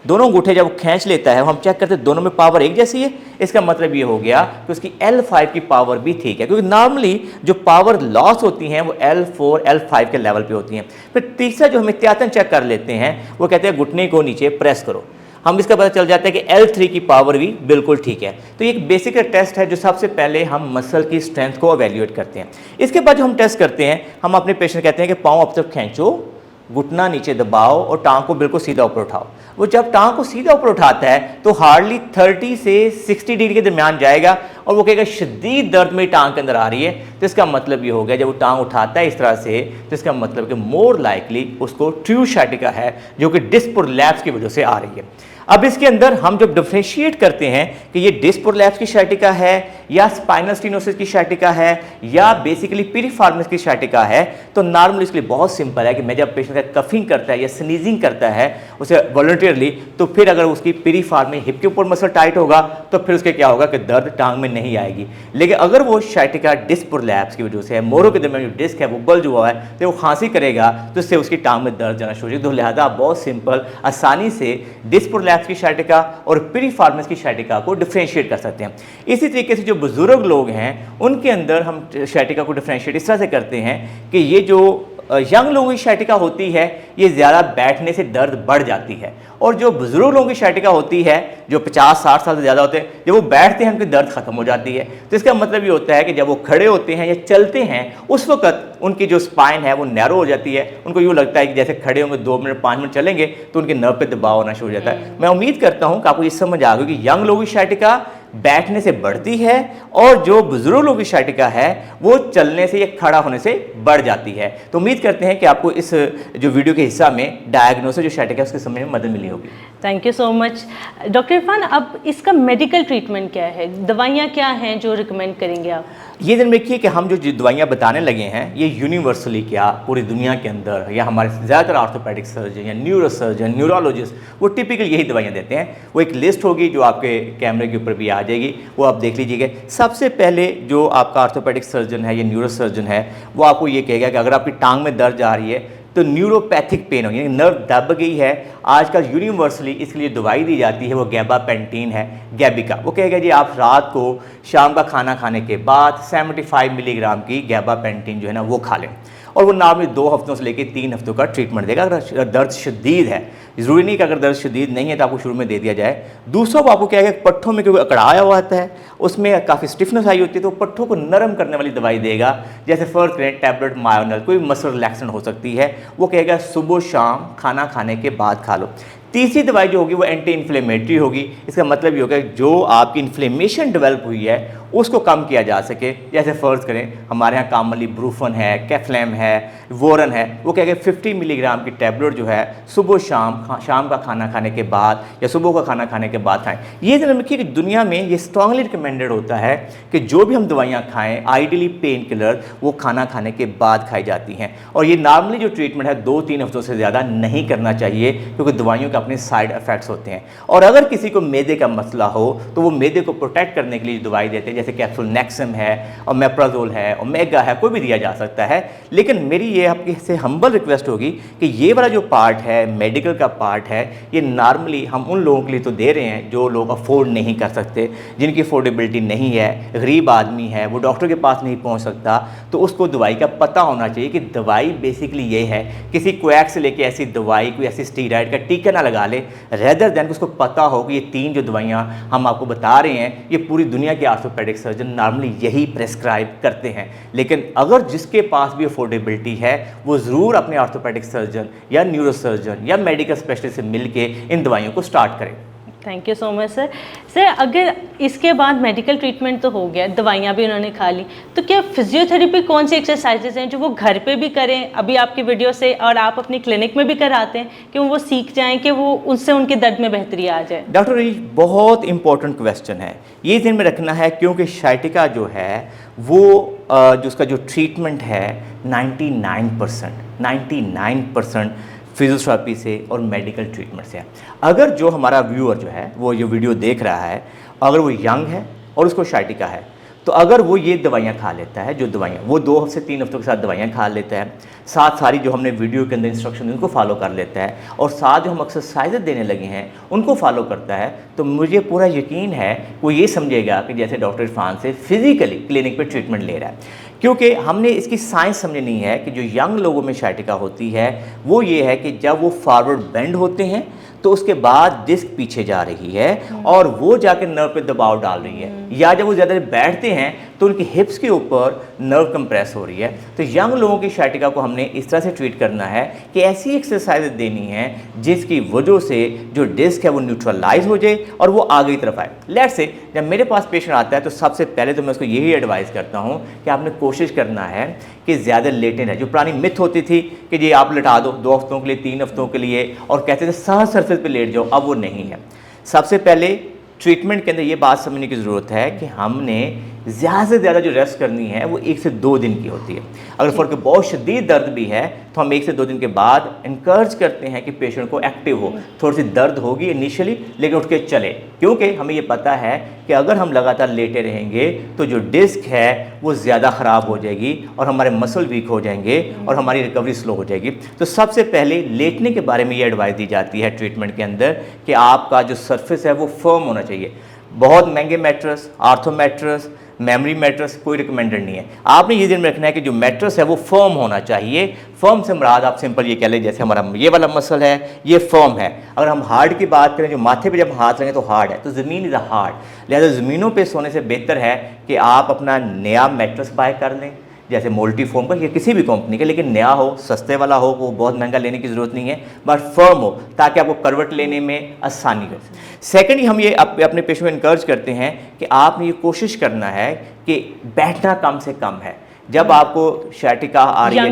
दोनों अंगूठे जब वो खींच लेता है, हम चेक करते हैं दोनों में पावर एक जैसी है। इसका मतलब ये हो गया कि उसकी L5 की पावर भी ठीक है, क्योंकि नॉर्मली जो पावर लॉस होती हैं वो L4, L5 के लेवल पे होती हैं। फिर तीसरा जो हम एहतियातन चेक कर लेते हैं वो कहते हैं घुटने को नीचे प्रेस करो। हम इसका पता चल जाता है कि L3 की पावर भी बिल्कुल ठीक है। तो ये एक बेसिक टेस्ट है जो सबसे पहले हम मसल की स्ट्रेंथ को एवेल्यूएट करते हैं। इसके बाद जो हम टेस्ट करते हैं, हम अपने पेशेंट कहते हैं कि पाँव अब तक खींचो, घुटना नीचे दबाओ और टांग को बिल्कुल सीधा ऊपर उठाओ। वो जब टांग को सीधा ऊपर उठाता है तो हार्डली 30 से 60 डिग्री के दरमियान जाएगा और वो कहेगा शदीद दर्द मेरी टांग के अंदर आ रही है। तो इसका मतलब ये हो गया जब वो टांग उठाता है इस तरह से, तो इसका मतलब कि मोर लाइकली उसको ट्रू शाइटिका है जो कि डिस्क प्रोलैप्स की वजह से आ रही है। अब इसके अंदर हम जब डिफरेंशिएट करते हैं कि ये डिस्क प्रोलैप्स की शाइटिका है या स्पाइनल स्टीनोसिस की शाइटिका है या बेसिकली पिरिफॉर्मिस की शाइटिका है, तो नॉर्मली इसके लिए बहुत सिंपल है कि मैं जब पेशेंट का कफिंग करता है या स्नीजिंग करता है उसे वॉलंटियरली, तो फिर अगर उसकी पिरिफॉर्मी हिप के ऊपर मसल टाइट होगा तो फिर उसके क्या होगा कि दर्द टांग में नहीं आएगी। लेकिन अगर वो शाइटिका डिस्क प्रोलैप्स की वजह से है, मोरों के दरमियान जो डिस्क है वो बल्ज हुआ है, तो वो खांसी करेगा तो इससे उसकी टांग में दर्द जाना शुरू हो जाएगा। तो लिहाजा आप बहुत सिंपल आसानी से डिस्क प्रोलैप्स की शाइटिका और पिरिफॉर्मिस की शाइटिका को डिफरेंशिएट कर सकते हैं। इसी तरीके से जो बुजुर्ग लोग हैं उनके अंदर हम शाइटिका को डिफरेंशिएट इस तरह से करते हैं कि ये जो यंग लोगों की शाइटिका होती है ये ज़्यादा बैठने से दर्द बढ़ जाती है, और जो बुजुर्ग लोगों की शाइटिका होती है जो 50-60 साल से ज़्यादा होते हैं, जब वो बैठते हैं उनकी दर्द खत्म हो जाती है। तो इसका मतलब ये होता है कि जब वो खड़े होते हैं या चलते हैं उस वक्त उनकी जो स्पाइन है वो नैरो हो जाती है। उनको यूँ लगता है कि जैसे खड़े होंगे 2 मिनट 5 मिनट चलेंगे तो उनके नर्व पे दबाव होना शुरू हो जाता है। मैं उम्मीद करता हूँ कि आपको ये समझ आ गई कि यंग लोगों की शाइटिका बैठने से बढ़ती है और जो बुजुर्ग लोगों की शाइटिका है वो चलने से या खड़ा होने से बढ़ जाती है। तो उम्मीद करते हैं कि आपको इस जो वीडियो के हिस्सा में डायग्नोसिस जो शाइटिका है उसके समझने में मदद मिली होगी। Thank you so much doctor Irfan. अब इसका मेडिकल ट्रीटमेंट क्या है, दवाइयाँ क्या हैं जो रिकमेंड करेंगे आप? ये दिन देखिए कि हम जो दवाइयाँ बताने लगे हैं ये यूनिवर्सली क्या पूरी दुनिया के अंदर या हमारे ज़्यादातर ऑर्थोपेडिक सर्जन या न्यूरो सर्जन, न्यूरोलॉजिस्ट वो टिपिकल यही दवाइयाँ देते हैं। वो एक लिस्ट होगी जो आपके कैमरे के ऊपर भी आ जाएगी, वो आप देख लीजिएगा। सबसे पहले जो आपका ऑर्थोपेडिक सर्जन है या न्यूरो सर्जन है वो आपको ये कहेगा कि अगर आपकी टांग में दर्द आ रही है तो न्यूरोपैथिक पेन हो, यानी नर्व दब गई है। आजकल यूनिवर्सली इसके लिए दवाई दी जाती है, वो गैबापेंटीन है, गैबिका। वो कहेगा जी आप रात को शाम का खाना खाने के बाद 75 मिलीग्राम की गैबापेंटीन जो है ना वो खा लें, और वो नॉर्मली 2 हफ्तों से लेकर 3 हफ्तों का ट्रीटमेंट देगा। अगर दर्द शदीद है, ज़रूरी नहीं कि अगर दर्द शदीद नहीं है तो आपको शुरू में दे दिया जाए। दूसरा वो आपको क्या है, पट्ठों में क्योंकि अकड़ाया हुआ आता है उसमें काफ़ी स्टिफनेस आई होती है, तो पट्ठों को नरम करने वाली दवाई देगा। जैसे फर्ज करें टैबलेट मायोनल, कोई मसल रिलैक्सेंट हो सकती है, वो कहेगा सुबह शाम खाना खाने के बाद खा लो। तीसरी दवाई जो होगी वो एंटी इन्फ्लेमेटरी होगी। इसका मतलब ये होगा जो आपकी इन्फ्लेमेशन डेवलप हुई है उसको कम किया जा सके। जैसे फ़र्ज़ करें हमारे यहाँ कामली ब्रूफन है, कैफ्लैम है, वोरन है, वो कहेंगे 50 मिलीग्राम की टैबलेट जो है सुबह शाम का खाना खाने के बाद या सुबह का खाना खाने के बाद खाएं। ये ध्यान रखिए कि दुनिया में ये स्ट्रांगली रिकमेंडेड होता है कि जो भी हम दवाइयाँ खाएँ आइडियली पेन किलर वो खाना खाने के बाद खाई जाती हैं, और ये नॉर्मली जो ट्रीटमेंट है 2-3 हफ्तों से ज़्यादा नहीं करना चाहिए क्योंकि दवाइयों के अपने साइड इफ़ेक्ट्स होते हैं। और अगर किसी को मैदे का मसला हो तो वो मैदे को प्रोटेक्ट करने के लिए दवाई देते हैं जैसे कैप्सूल नेक्सम है और मेप्राजोल है, ओमेगा है, कोई भी दिया जा सकता है। लेकिन मेरी ये आपकी से हम्बल रिक्वेस्ट होगी कि ये वाला जो पार्ट है, मेडिकल का पार्ट है, ये नॉर्मली हम उन लोगों के लिए तो दे रहे हैं जो लोग अफोर्ड नहीं कर सकते, जिनकी अफोर्डेबिलिटी नहीं है, गरीब आदमी है, वो डॉक्टर के पास नहीं पहुँच सकता, तो उसको दवाई का पता होना चाहिए कि दवाई बेसिकली ये है। किसी क्वैक से लेके ऐसी दवाई, कोई ऐसी स्टीरॉयड का टीका ना लगा ले, रेदर देन उसको पता हो कि ये 3 जो दवाइयाँ हम आपको बता रहे हैं ये पूरी दुनिया के ऑर्थोपेडिक सर्जन नॉर्मली यही प्रेस्क्राइब करते हैं। लेकिन अगर जिसके पास भी अफोर्डेबिलिटी है वो ज़रूर अपने ऑर्थोपेडिक सर्जन या न्यूरोसर्जन या मेडिकल स्पेशलिस्ट से मिलके इन दवाइयों को स्टार्ट करें। Thank you so much sir. Sir अगर इसके बाद मेडिकल ट्रीटमेंट तो हो गया, दवाइयाँ भी उन्होंने खा ली, तो क्या फिजियोथेरेपी कौन सी एक्सरसाइजेज हैं जो वो घर पे भी करें अभी आपकी वीडियो से, और आप अपनी क्लिनिक में भी कराते हैं कि वो सीख जाएं कि वो उससे उनके दर्द में बेहतरी आ जाए? डॉक्टर ये बहुत इंपॉर्टेंट क्वेश्चन है, ये ध्यान में रखना है क्योंकि शाइटिका जो है वो जो उसका जो ट्रीटमेंट है 99% फिजियोथेरेपी से और मेडिकल ट्रीटमेंट से है। अगर जो हमारा व्यूअर जो है वो ये वीडियो देख रहा है, अगर वो यंग है और उसको शाइटिका है, तो अगर वो ये दवाइयाँ खा लेता है, जो दवाइयाँ वो 2 से 3 हफ्तों के साथ दवाइयाँ खा लेता है, साथ सारी जो हमने वीडियो के अंदर इंस्ट्रक्शन उनको फॉलो कर लेता है, और साथ जो हम एक्सरसाइज देने लगे हैं उनको फॉलो करता है, तो मुझे पूरा यकीन है वो ये समझेगा कि जैसे डॉक्टर इरफान से फिजिकली क्लिनिक पे ट्रीटमेंट ले रहा है। क्योंकि हमने इसकी साइंस समझनी है कि जो यंग लोगों में शाइटिका होती है वो ये है कि जब वो फॉरवर्ड बेंड होते हैं तो उसके बाद डिस्क पीछे जा रही है और वो जाके नर्व पे दबाव डाल रही है, या जब वो ज़्यादा बैठते हैं तो उनकी हिप्स के ऊपर नर्व कंप्रेस हो रही है। तो यंग लोगों की शाइटिका को हमने इस तरह से ट्रीट करना है कि ऐसी एक्सरसाइज देनी है जिसकी वजह से जो डिस्क है वो न्यूट्रलाइज हो जाए और वो आगे की तरफ आए। लेट्स से जब मेरे पास पेशेंट आता है तो सबसे पहले तो मैं उसको यही एडवाइस करता हूँ कि आपने कोशिश करना है कि ज़्यादा लेटे रहें। जो पुरानी मिथ होती थी कि ये आप लटा दो 2 हफ्तों के लिए, 3 हफ्तों के लिए, और कहते थे सहज सरफेस पे लेट जाओ, अब वो नहीं है। सबसे पहले ट्रीटमेंट के अंदर ये बात समझने की ज़रूरत है कि हमने ज़्यादा से ज़्यादा जो रेस्ट करनी है वो 1 से 2 दिन की होती है। अगर फॉर के बहुत शदीद दर्द भी है तो हम 1 से 2 दिन के बाद इनकरेज करते हैं कि पेशेंट को एक्टिव हो। थोड़ी सी दर्द होगी इनिशियली, लेकिन उठ के चले, क्योंकि हमें ये पता है कि अगर हम लगातार लेटे रहेंगे तो जो डिस्क है वो ज़्यादा ख़राब हो जाएगी और हमारे मसल वीक हो जाएंगे और हमारी रिकवरी स्लो हो जाएगी। तो सबसे पहले लेटने के बारे में ये एडवाइस दी जाती है ट्रीटमेंट के अंदर कि आपका जो सर्फेस है वो फर्म होना चाहिए। बहुत महंगे mattress, ortho mattress, memory mattress कोई रिकमेंडेड नहीं है। आपने ये ध्यान में रखना है कि जो मैट्रेस है वो फर्म होना चाहिए। फर्म से मुराद आप सिंपल ये कह लें, जैसे हमारा ये वाला मसल है ये फर्म है। अगर हम हार्ड की बात करें, जो माथे पे जब हाथ लगें तो हार्ड है, तो ज़मीन इज़ अ हार्ड, लिहाजा ज़मीनों पे सोने से बेहतर है कि आप अपना नया मैट्रेस बाय कर लें, जैसे मोल्टी फोम का या किसी भी कंपनी का, लेकिन नया हो, सस्ते वाला हो, वो बहुत महंगा लेने की ज़रूरत नहीं है, बट फर्म हो ताकि आपको करवट लेने में आसानी हो। सेकेंडली हम ये अपने पेशेंट को इनकरेज करते हैं कि आपने ये कोशिश करना है कि बैठना कम से कम है। जब आपको शाइटिका आ रही है,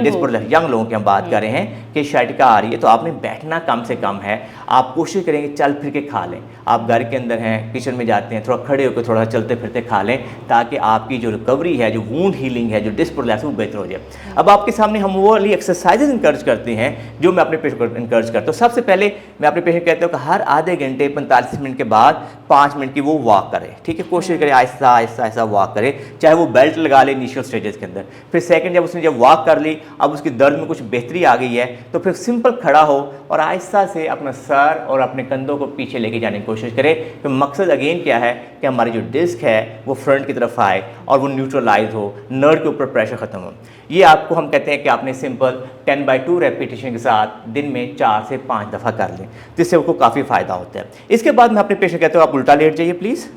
यंग लोगों की हम बात कर रहे हैं कि शाइटिका आ रही है, तो आपने बैठना कम से कम है। आप कोशिश करेंगे चल फिर के खा लें। आप घर के अंदर हैं, किचन में जाते हैं, थोड़ा खड़े होकर थोड़ा चलते फिरते खा लें, ताकि आपकी जो रिकवरी है, जो वूंड हीलिंग है, जो डिस्क प्रोलैप्स, वो बेहतर हो जाए। अब आपके सामने हम वो वाली एक्सरसाइजेज इंकरेज करते हैं जो मैं अपने पेशेंट को इंकरेज करता हूँ। सबसे पहले मैं अपने पेशेंट कहता हूँ कि हर आधे घंटे 45 मिनट के बाद 5 मिनट की वो वॉक करे। ठीक है, कोशिश करें आहिस्ता आहिस्ता आहिस्ता वॉक करे, चाहे वो बेल्ट लगा ले इनिशियल स्टेजेस के अंदर। फिर सेकंड, जब उसने जब वॉक कर ली, अब उसकी दर्द में कुछ बेहतरी आ गई है, तो फिर सिंपल खड़ा हो और आहिस्ता से अपना सर और अपने कंधों को पीछे लेके जाने की कोशिश करें। तो मकसद अगेन क्या है कि हमारी जो डिस्क है वो फ्रंट की तरफ आए और वो न्यूट्रलाइज हो, नर्व के ऊपर प्रेशर ख़त्म हो। ये आपको हम कहते हैं कि आपने सिंपल 10/2 रेपिटेशन के साथ दिन में 4 से 5 दफ़ा कर लें, जिससे उनको काफ़ी फ़ायदा होता है। इसके बाद मैं अपने पेशेंट कहता हूँ आप उल्टा लेट जाइए प्लीज़।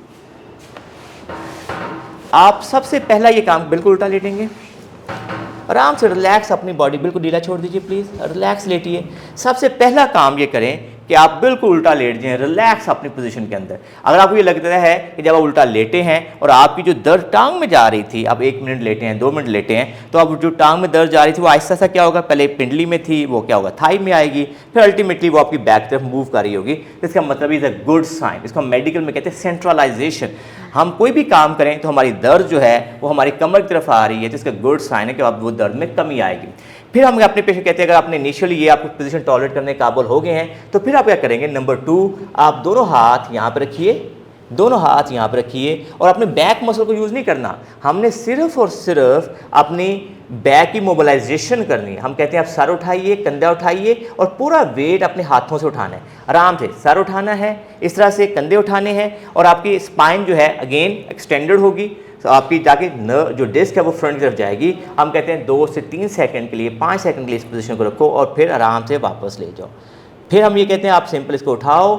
आप सबसे पहला ये काम बिल्कुल उल्टा लेटेंगे, आराम से रिलैक्स, अपनी बॉडी बिल्कुल ढीला छोड़ दीजिए प्लीज़, रिलैक्स लेटिए। सबसे पहला काम ये करें कि आप बिल्कुल उल्टा लेट जाएं, रिलैक्स अपनी पोजीशन के अंदर। अगर आपको ये लगता है कि जब आप उल्टा लेटे हैं और आपकी जो दर्द टांग में जा रही थी, आप 1 मिनट लेटे हैं, 2 मिनट लेटे हैं, तो अब जो टांग में दर्द जा रही थी वो आहिस्ता सा क्या होगा, पहले पिंडली में थी, वो क्या होगा थाई में आएगी, फिर अल्टीमेटली वो आपकी बैक तरफ मूव कर रही होगी। इसका मतलब इज़ अ गुड साइन। इसको हम मेडिकल में कहते हैं सेंट्रलाइजेशन। हम कोई भी काम करें तो हमारी दर्द जो है वो हमारी कमर की तरफ आ रही है, तो इसका गुड साइन है कि अब वो दर्द में कमी आएगी। फिर हम अपने पेशेंट कहते हैं अगर आपने इनिशियली ये आपको पोजीशन टॉलरेट करने के काबिल हो गए हैं, तो फिर आप क्या करेंगे, नंबर 2, आप दोनों हाथ यहाँ पर रखिए, दोनों हाथ यहाँ पर रखिए और अपने बैक मसल को यूज़ नहीं करना, हमने सिर्फ और सिर्फ अपनी बैक की मोबिलाइजेशन करनी है। हम कहते हैं आप सर उठाइए, कंधा उठाइए और पूरा वेट अपने हाथों से उठाना है। आराम से सर उठाना है, इस तरह से कंधे उठाने हैं और आपकी स्पाइन जो है अगेन एक्सटेंडेड होगी। तो आपकी जाके जो डिस्क है वो फ्रंट की तरफ जाएगी। हम कहते हैं 2 से 3 सेकंड के लिए, 5 सेकंड के लिए इस पोजीशन को रखो और फिर आराम से वापस ले जाओ। फिर हम ये कहते हैं आप सिंपल इसको उठाओ,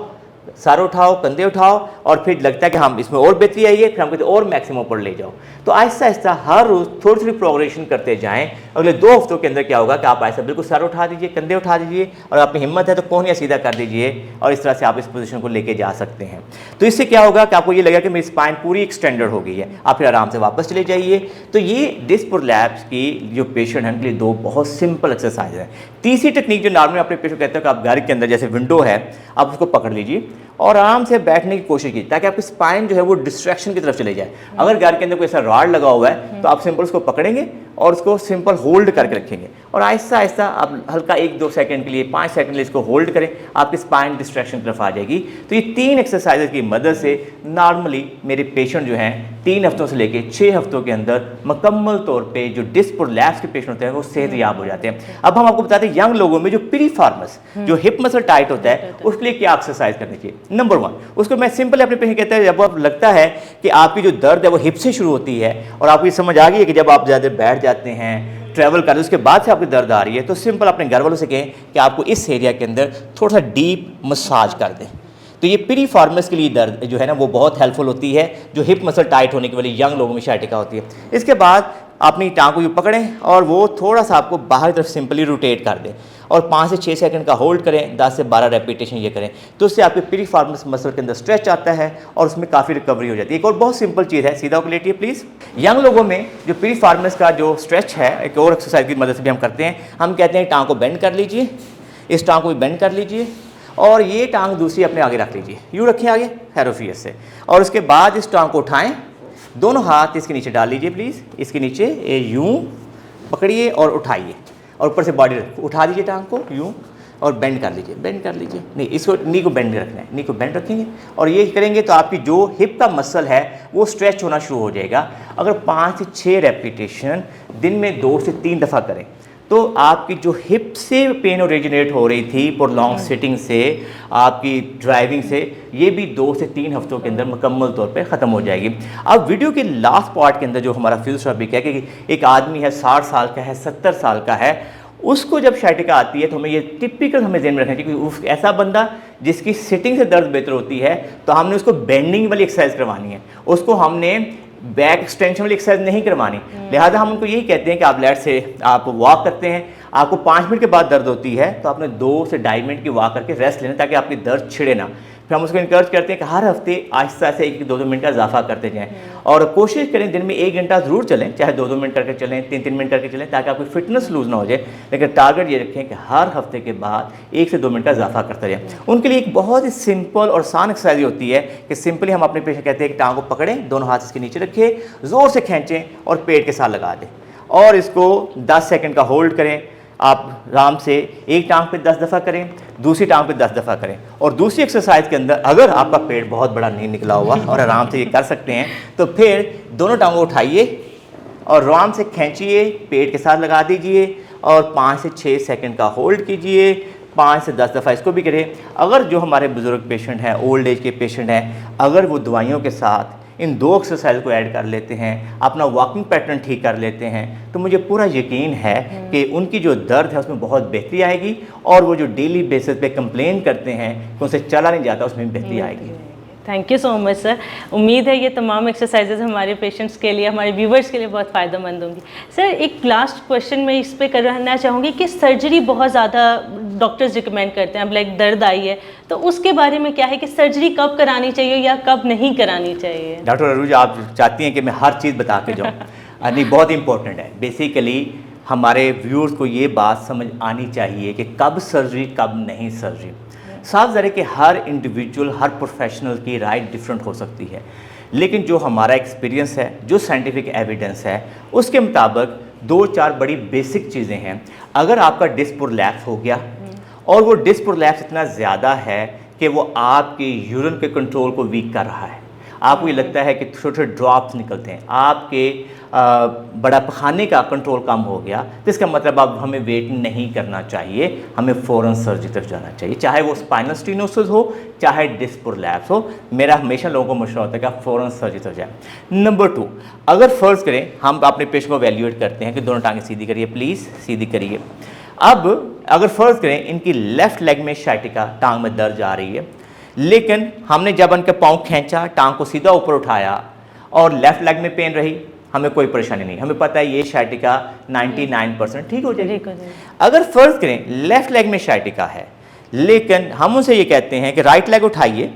सर उठाओ, कंधे उठाओ और फिर लगता है कि हम इसमें और बेहतरी आई है, फिर हम कहते हैं और मैक्सिमम ऊपर ले जाओ। तो आहिस्ता आहिस्ता हर रोज़ थोड़ी थोड़ी प्रोग्रेशन करते जाएं। अगले 2 हफ्तों के अंदर क्या होगा कि आप ऐसा बिल्कुल सर उठा दीजिए, कंधे उठा दीजिए और आपकी हिम्मत है तो कोहनियाँ सीधा कर दीजिए और इस तरह से आप इस पोजीशन को लेके जा सकते हैं। तो इससे क्या होगा कि आपको ये लगेगा कि मेरी स्पाइन पूरी एक्सटेंडेड हो गई है। आप फिर आराम से वापस चले जाइए। तो ये डिस्क प्रोलैप्स की जो पेशेंट हैं उनके लिए 2 बहुत सिंपल एक्सरसाइज है। तीसरी टेक्निक जो नॉर्मली अपने पेशेंट कहते हैं कि आप घर के अंदर जैसे विंडो है, आप उसको पकड़ लीजिए और आराम से बैठने की कोशिश कीजिए ताकि आपकी स्पाइन जो है वो डिस्ट्रैक्शन की तरफ चले जाए। अगर घर के अंदर कोई ऐसा रॉड लगा हुआ है तो आप सिंपल उसको पकड़ेंगे और उसको सिंपल होल्ड करके रखेंगे और आहिस्ता आहिस्ता आप हल्का 1-2 सेकंड के लिए, 5 सेकंड के लिए इसको होल्ड करें, आपकी स्पाइन डिस्ट्रैक्शन की तरफ आ जाएगी। तो ये 3 एक्सरसाइजेज की मदद से नॉर्मली मेरे पेशेंट जो हैं 3 हफ्तों से लेके 6 हफ्तों के अंदर मुकम्मल तौर पे जो डिस्क प्रोलैप्स के पेशेंट होते हैं वो सेहतयाब हो जाते हैं। अब हम आपको बताते हैं यंग लोगों में जो पीरिफॉर्मस जो हिप मसल टाइट होता है उसके लिए क्या एक्सरसाइज करनी चाहिए। नंबर 1, उसको मैं सिंपल अपने पेशेंट कहता है जब आप लगता है कि आपकी जो दर्द है वो हिप से शुरू होती है और आपको ये समझ आ गई है कि जब आप ज़्यादा बैठ जाते हैं, ट्रैवल कर उसके बाद से आपकी दर्द आ रही है, तो सिंपल अपने घर वालों से कहें कि आपको इस एरिया के अंदर थोड़ा सा डीप मसाज कर दें। तो ये पीरिफॉर्मस के लिए दर्द जो है ना वो बहुत हेल्पफुल होती है, जो हिप मसल टाइट होने की वजह यंग लोगों में शाइटिका होती है। इसके बाद अपनी टांग को यूँ पकड़ें और वो थोड़ा सा आपको बाहर की तरफ सिंपली रोटेट कर दें और 5 से 6 सेकंड का होल्ड करें, 10 से 12 रेपिटेशन ये करें। तो उससे आपके पीरिफॉर्मस मसल के अंदर स्ट्रेच आता है और उसमें काफ़ी रिकवरी हो जाती है। एक और बहुत सिंपल चीज़ है, सीधा होकर लेटिए प्लीज़। यंग लोगों में जो पीरिफॉर्मस का जो स्ट्रेच है एक और एक्सरसाइज की मदद से भी हम करते हैं। हम कहते हैं टांग को बेंड कर लीजिए, इस टांग को भी बेंड कर लीजिए और ये टांग दूसरी अपने आगे रख लीजिए, यूँ रखें आगे हेरोफियस से और उसके बाद इस टांग को उठाएं, दोनों हाथ इसके नीचे डाल लीजिए प्लीज़, इसके नीचे यूँ पकड़िए और उठाइए और ऊपर से बॉडी उठा दीजिए टांग को यूँ और बेंड कर लीजिए, बेंड कर लीजिए, नहीं इसको नी को बेंड रखना है, नी को बेंड रखेंगे और ये करेंगे तो आपकी जो हिप का मसल है वो स्ट्रेच होना शुरू हो जाएगा। अगर 5 से 6 रेपिटेशन दिन में 2 से 3 दफ़ा करें तो आपकी जो हिप से पेन ओरिजिनेट हो रही थी प्रोलॉन्ग सिटिंग से, आपकी ड्राइविंग से, ये भी 2 से 3 हफ्तों के अंदर मुकम्मल तौर पे ख़त्म हो जाएगी। अब वीडियो के लास्ट पार्ट के अंदर जो हमारा फिलोसॉफी है कि एक आदमी है 60 साल का है, 70 साल का है, उसको जब शाइटिका आती है तो हमें ये टिपिकल हमें ध्यान में रखना चाहिए कि ऐसा बंदा जिसकी सिटिंग से दर्द बेहतर होती है तो हमने उसको बेंडिंग वाली एक्सरसाइज करवानी है, उसको हमने बैक एक्सटेंशन वाली एक्सरसाइज नहीं करवानी। लिहाजा हम उनको यही कहते हैं कि आप लेट से आप वॉक करते हैं, आपको 5 मिनट के बाद दर्द होती है तो आपने 2 से 2.5 मिनट की वॉक करके रेस्ट लेना ताकि आपकी दर्द छिड़े ना। फिर हम उसको इनकरेज करते हैं कि हर हफ्ते आहिस्ता से 1-2 मिनट का इजाफा करते जाएं और कोशिश करें दिन में 1 घंटा ज़रूर चलें, चाहे 2-2 मिनट करके चलें, 3-3 मिनट करके चलें ताकि आपकी फिटनेस लूज़ ना हो जाए। लेकिन टारगेट ये रखें कि हर हफ्ते के बाद 1 से 2 मिनट का इजाफा करते रहें। उनके लिए एक बहुत ही सिंपल और आसान एक्सरसाइज होती है कि सिंपली हम अपने पेशेंट कहते हैं कि टांग को पकड़ें, दोनों हाथ इसके नीचे रखें, ज़ोर से खींचें और पेट के साथ लगा दें और इसको 10 सेकंड का होल्ड करें। आप आराम से एक टांग पे 10 दफ़ा करें, दूसरी टांग पे 10 दफ़ा करें और दूसरी एक्सरसाइज के अंदर अगर आपका पेट बहुत बड़ा नहीं निकला हुआ और आराम से ये कर सकते हैं तो फिर दोनों टांगों उठाइए और आराम से खींचिए, पेट के साथ लगा दीजिए और 5 से 6 सेकंड का होल्ड कीजिए, 5 से 10 दफ़ा इसको भी करें। अगर जो हमारे बुज़ुर्ग पेशेंट हैं, ओल्ड एज के पेशेंट हैं, अगर वो दवाइयों के साथ इन 2 एक्सरसाइज को ऐड कर लेते हैं, अपना वॉकिंग पैटर्न ठीक कर लेते हैं, तो मुझे पूरा यकीन है कि उनकी जो दर्द है उसमें बहुत बेहतरी आएगी और वो जो डेली बेसिस पे कंप्लेन करते हैं कि उनसे चला नहीं जाता उसमें बेहतरी आएगी। Thank you so much sir. उम्मीद है ये तमाम एक्सरसाइजेज हमारे पेशेंट्स के लिए, हमारे व्यूवर्स के लिए बहुत फ़ायदेमंद होंगी। सर एक लास्ट क्वेश्चन मैं इस पे करना चाहूँगी कि सर्जरी बहुत ज़्यादा डॉक्टर्स रिकमेंड करते हैं, अब लाइक दर्द आई है तो उसके बारे में क्या है कि सर्जरी कब करानी चाहिए या कब नहीं करानी चाहिए? डॉक्टर अरूज आप चाहती हैं कि मैं हर चीज़ बता के जाऊँ? नहीं, बहुत इंपॉर्टेंट है। बेसिकली हमारे व्यूअर्स को ये बात समझ आनी चाहिए कि कब सर्जरी कब नहीं सर्जरी। साफ ज़रा कि हर इंडिविजुअल, हर प्रोफेशनल की राय डिफरेंट हो सकती है, लेकिन जो हमारा एक्सपीरियंस है, जो साइंटिफिक एविडेंस है, उसके मुताबिक 2-4 बड़ी बेसिक चीज़ें हैं। अगर आपका डिस्क प्रोलैप्स हो गया और वो डिस्क प्रोलैप्स इतना ज़्यादा है कि वो आपके यूरिन के कंट्रोल को वीक कर रहा है, आपको ये लगता है कि छोटे छोटे ड्रॉप्स निकलते हैं, आपके बड़ा पखाने का कंट्रोल कम हो गया, तो इसका मतलब अब हमें वेट नहीं करना चाहिए, हमें फ़ौरन सर्जरी तक जाना चाहिए, चाहे वो स्पाइनल स्टीनोसिस हो चाहे डिस्क प्रोलैप्स हो। मेरा हमेशा लोगों को मशवरा होता है कि आप फ़ौरन सर्जरी तक जाए। नंबर 2, अगर फ़र्ज़ करें हम अपने पेशेंट को वैल्यूएट करते हैं कि दोनों टांगें सीधी करिए, प्लीज़ सीधी करिए। अब अगर फ़र्ज़ करें इनकी लेफ़्ट लेग में शाइटिका, टांग में दर्द आ रही है, लेकिन हमने जब उनके पाँव खींचा, टांग को सीधा ऊपर उठाया और लेफ़्ट लेग में पेन रही, हमें कोई परेशानी नहीं, हमें पता है ये शाइटिका 99% ठीक हो जाएगी। अगर फ़र्ज़ करें लेफ़्ट लेग में शाइटिका है, लेकिन हम उनसे ये कहते हैं कि राइट लेग उठाइए,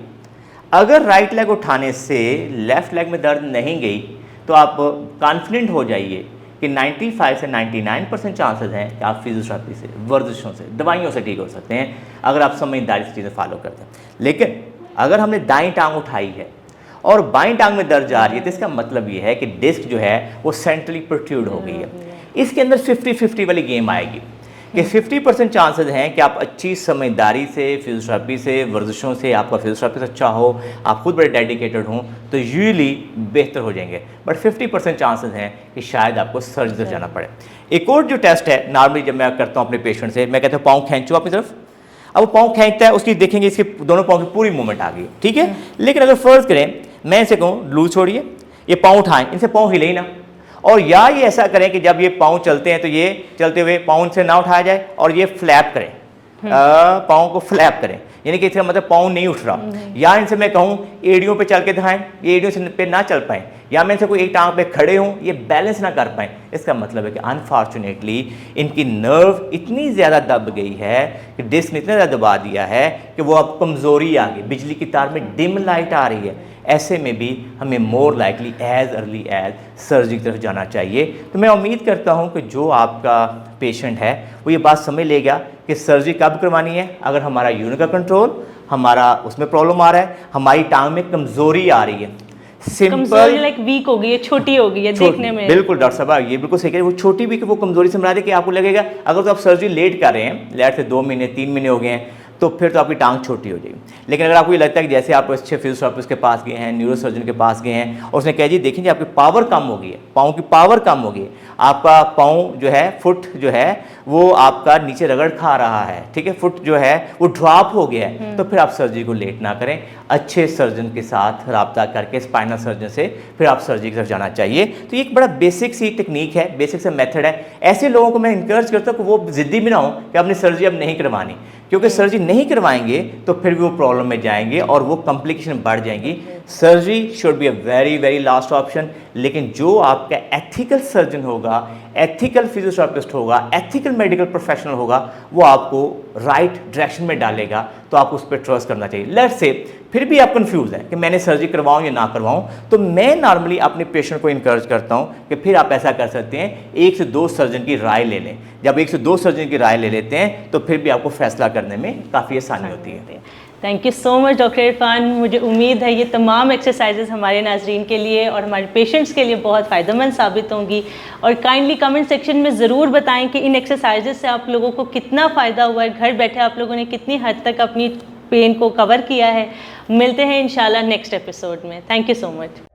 अगर राइट लेग उठाने से लेफ़्ट लेग में दर्द नहीं गई तो आप कॉन्फिडेंट हो जाइए कि 95 से 99% चांसेस हैं कि आप फिजियोथेरेपी से, वर्जिशों से, दवाइयों से ठीक हो सकते हैं, अगर आप समझदारी से चीज़ें फॉलो करते हैं। लेकिन अगर हमने दाईं टांग उठाई है और बाईं टांग में दर्द जा रही है, तो इसका मतलब ये है कि डिस्क जो है वो सेंट्रली प्रोट्रूड हो गई है। इसके अंदर 50-50 वाली गेम आएगी कि 50% चांसेस हैं कि आप अच्छी समझदारी से, फिजियोथेरेपी से, वर्जिशों से, आपका फिजियोथेरेपिस्ट अच्छा हो, आप खुद बड़े डेडिकेटेड हों, तो यूजुअली बेहतर हो जाएंगे। बट 50% चांसेस हैं कि शायद आपको सर्जरी जाना पड़े। एक और जो टेस्ट है नॉर्मली जब मैं करता हूँ अपने पेशेंट से, मैं कहता हूँ पाँव खींचो अपनी तरफ। अब वो पाँव खींचता है, उसकी देखेंगे इसके दोनों पाँव की पूरी मूवमेंट आ गई, ठीक है। लेकिन अगर फ़र्ज़ करें मैं इसे कहूँ लूज छोड़िए, ये पाँव उठाएं, इनसे पाँव हिले ही ना, और या ये ऐसा करें कि जब ये पाँव चलते हैं तो ये चलते हुए पाँव से ना उठाया जाए और ये फ्लैप करें, पाँव को फ्लैप करें, यानी कि इसका मतलब पाँव नहीं उठ रहा। या इनसे मैं कहूँ एड़ियों पे चल के दिखाएं, ये एड़ियों से पे ना चल पाएँ, या मैं इनसे कोई एक टांग पे खड़े हों, ये बैलेंस ना कर पाएँ, इसका मतलब है कि अनफॉर्चुनेटली इनकी नर्व इतनी ज़्यादा दब गई है कि डिस्क ने इतना ज़्यादा दबा दिया है कि वो अब कमज़ोरी आ गई, बिजली की तार में डिम लाइट आ रही है। ऐसे में भी हमें more likely as early as surgery की तरफ जाना चाहिए। तो मैं उम्मीद करता हूं कि जो आपका पेशेंट है वो ये बात समझ लेगा कि सर्जरी कब करवानी है। अगर हमारा यूरिन का कंट्रोल, हमारा उसमें प्रॉब्लम आ रहा है, हमारी टांग में कमज़ोरी आ रही है, सिंपल लाइक वीक हो गई है, छोटी हो गई है देखने में। बिल्कुल डॉक्टर साहब ये बिल्कुल सही कह रहे हैं, वो छोटी भी कि वो कमज़ोरी से मरा दे कि आपको लगेगा अगर तो आप सर्जरी लेट कर रहे हैं, लेट से 2 महीने 3 महीने हो गए हैं, तो फिर तो आपकी टांग छोटी हो जाएगी। लेकिन अगर आपको ये लगता है कि जैसे आप अच्छे फिजियोथेरेपिस्ट के पास गए हैं, न्यूरो सर्जन के पास गए हैं और उसने कहा जी देखिए आपकी पावर कम हो गई है, पाँव की पावर कम हो गई है, आपका पाँव जो है, फुट जो है वो आपका नीचे रगड़ खा रहा है, ठीक है, फुट जो है वो ड्रॉप हो गया है, तो फिर आप सर्जरी को लेट ना करें, अच्छे सर्जन के साथ रब्ता करके, स्पाइनल सर्जन से फिर आप सर्जरी की तरफ जाना चाहिए। तो ये एक बड़ा बेसिक सी टेक्निक है, बेसिक सा मेथड है। ऐसे लोगों को मैं इंकरेज करता हूँ कि वो ज़िद्दी भी ना हो कि अपनी सर्जरी अब नहीं करवानी, क्योंकि सर्जरी नहीं करवाएंगे तो फिर भी वो प्रॉब्लम में जाएंगे और वो कॉम्प्लिकेशन बढ़ जाएंगी। Surgery should be a very very last option, लेकिन जो आपका एथिकल सर्जन होगा, एथिकल फिजियोथेरेपिस्ट होगा, एथिकल मेडिकल प्रोफेशनल होगा, वो आपको राइट डायरेक्शन में डालेगा, तो आप उस पर ट्रस्ट करना चाहिए। लेट्स से फिर भी आप कंफ्यूज हैं कि मैंने सर्जरी करवाऊं या ना करवाऊं, तो मैं नॉर्मली अपने पेशेंट को इनकरेज करता हूं कि फिर आप ऐसा कर सकते हैं, 1 से 2 सर्जन की राय ले लें। जब 1 से 2 सर्जन की राय ले लेते हैं तो फिर भी आपको फैसला करने में काफ़ी आसानी होती है। Thank you so much doctor Irfan. मुझे उम्मीद है ये तमाम एक्सरसाइजेस हमारे नाजरीन के लिए और हमारे पेशेंट्स के लिए बहुत फ़ायदेमंद साबित होंगी। और काइंडली कमेंट सेक्शन में ज़रूर बताएं कि इन एक्सरसाइजेस से आप लोगों को कितना फ़ायदा हुआ है, घर बैठे आप लोगों ने कितनी हद तक अपनी पेन को कवर किया है। मिलते हैं इंशाल्लाह नेक्स्ट एपिसोड में। Thank you so much.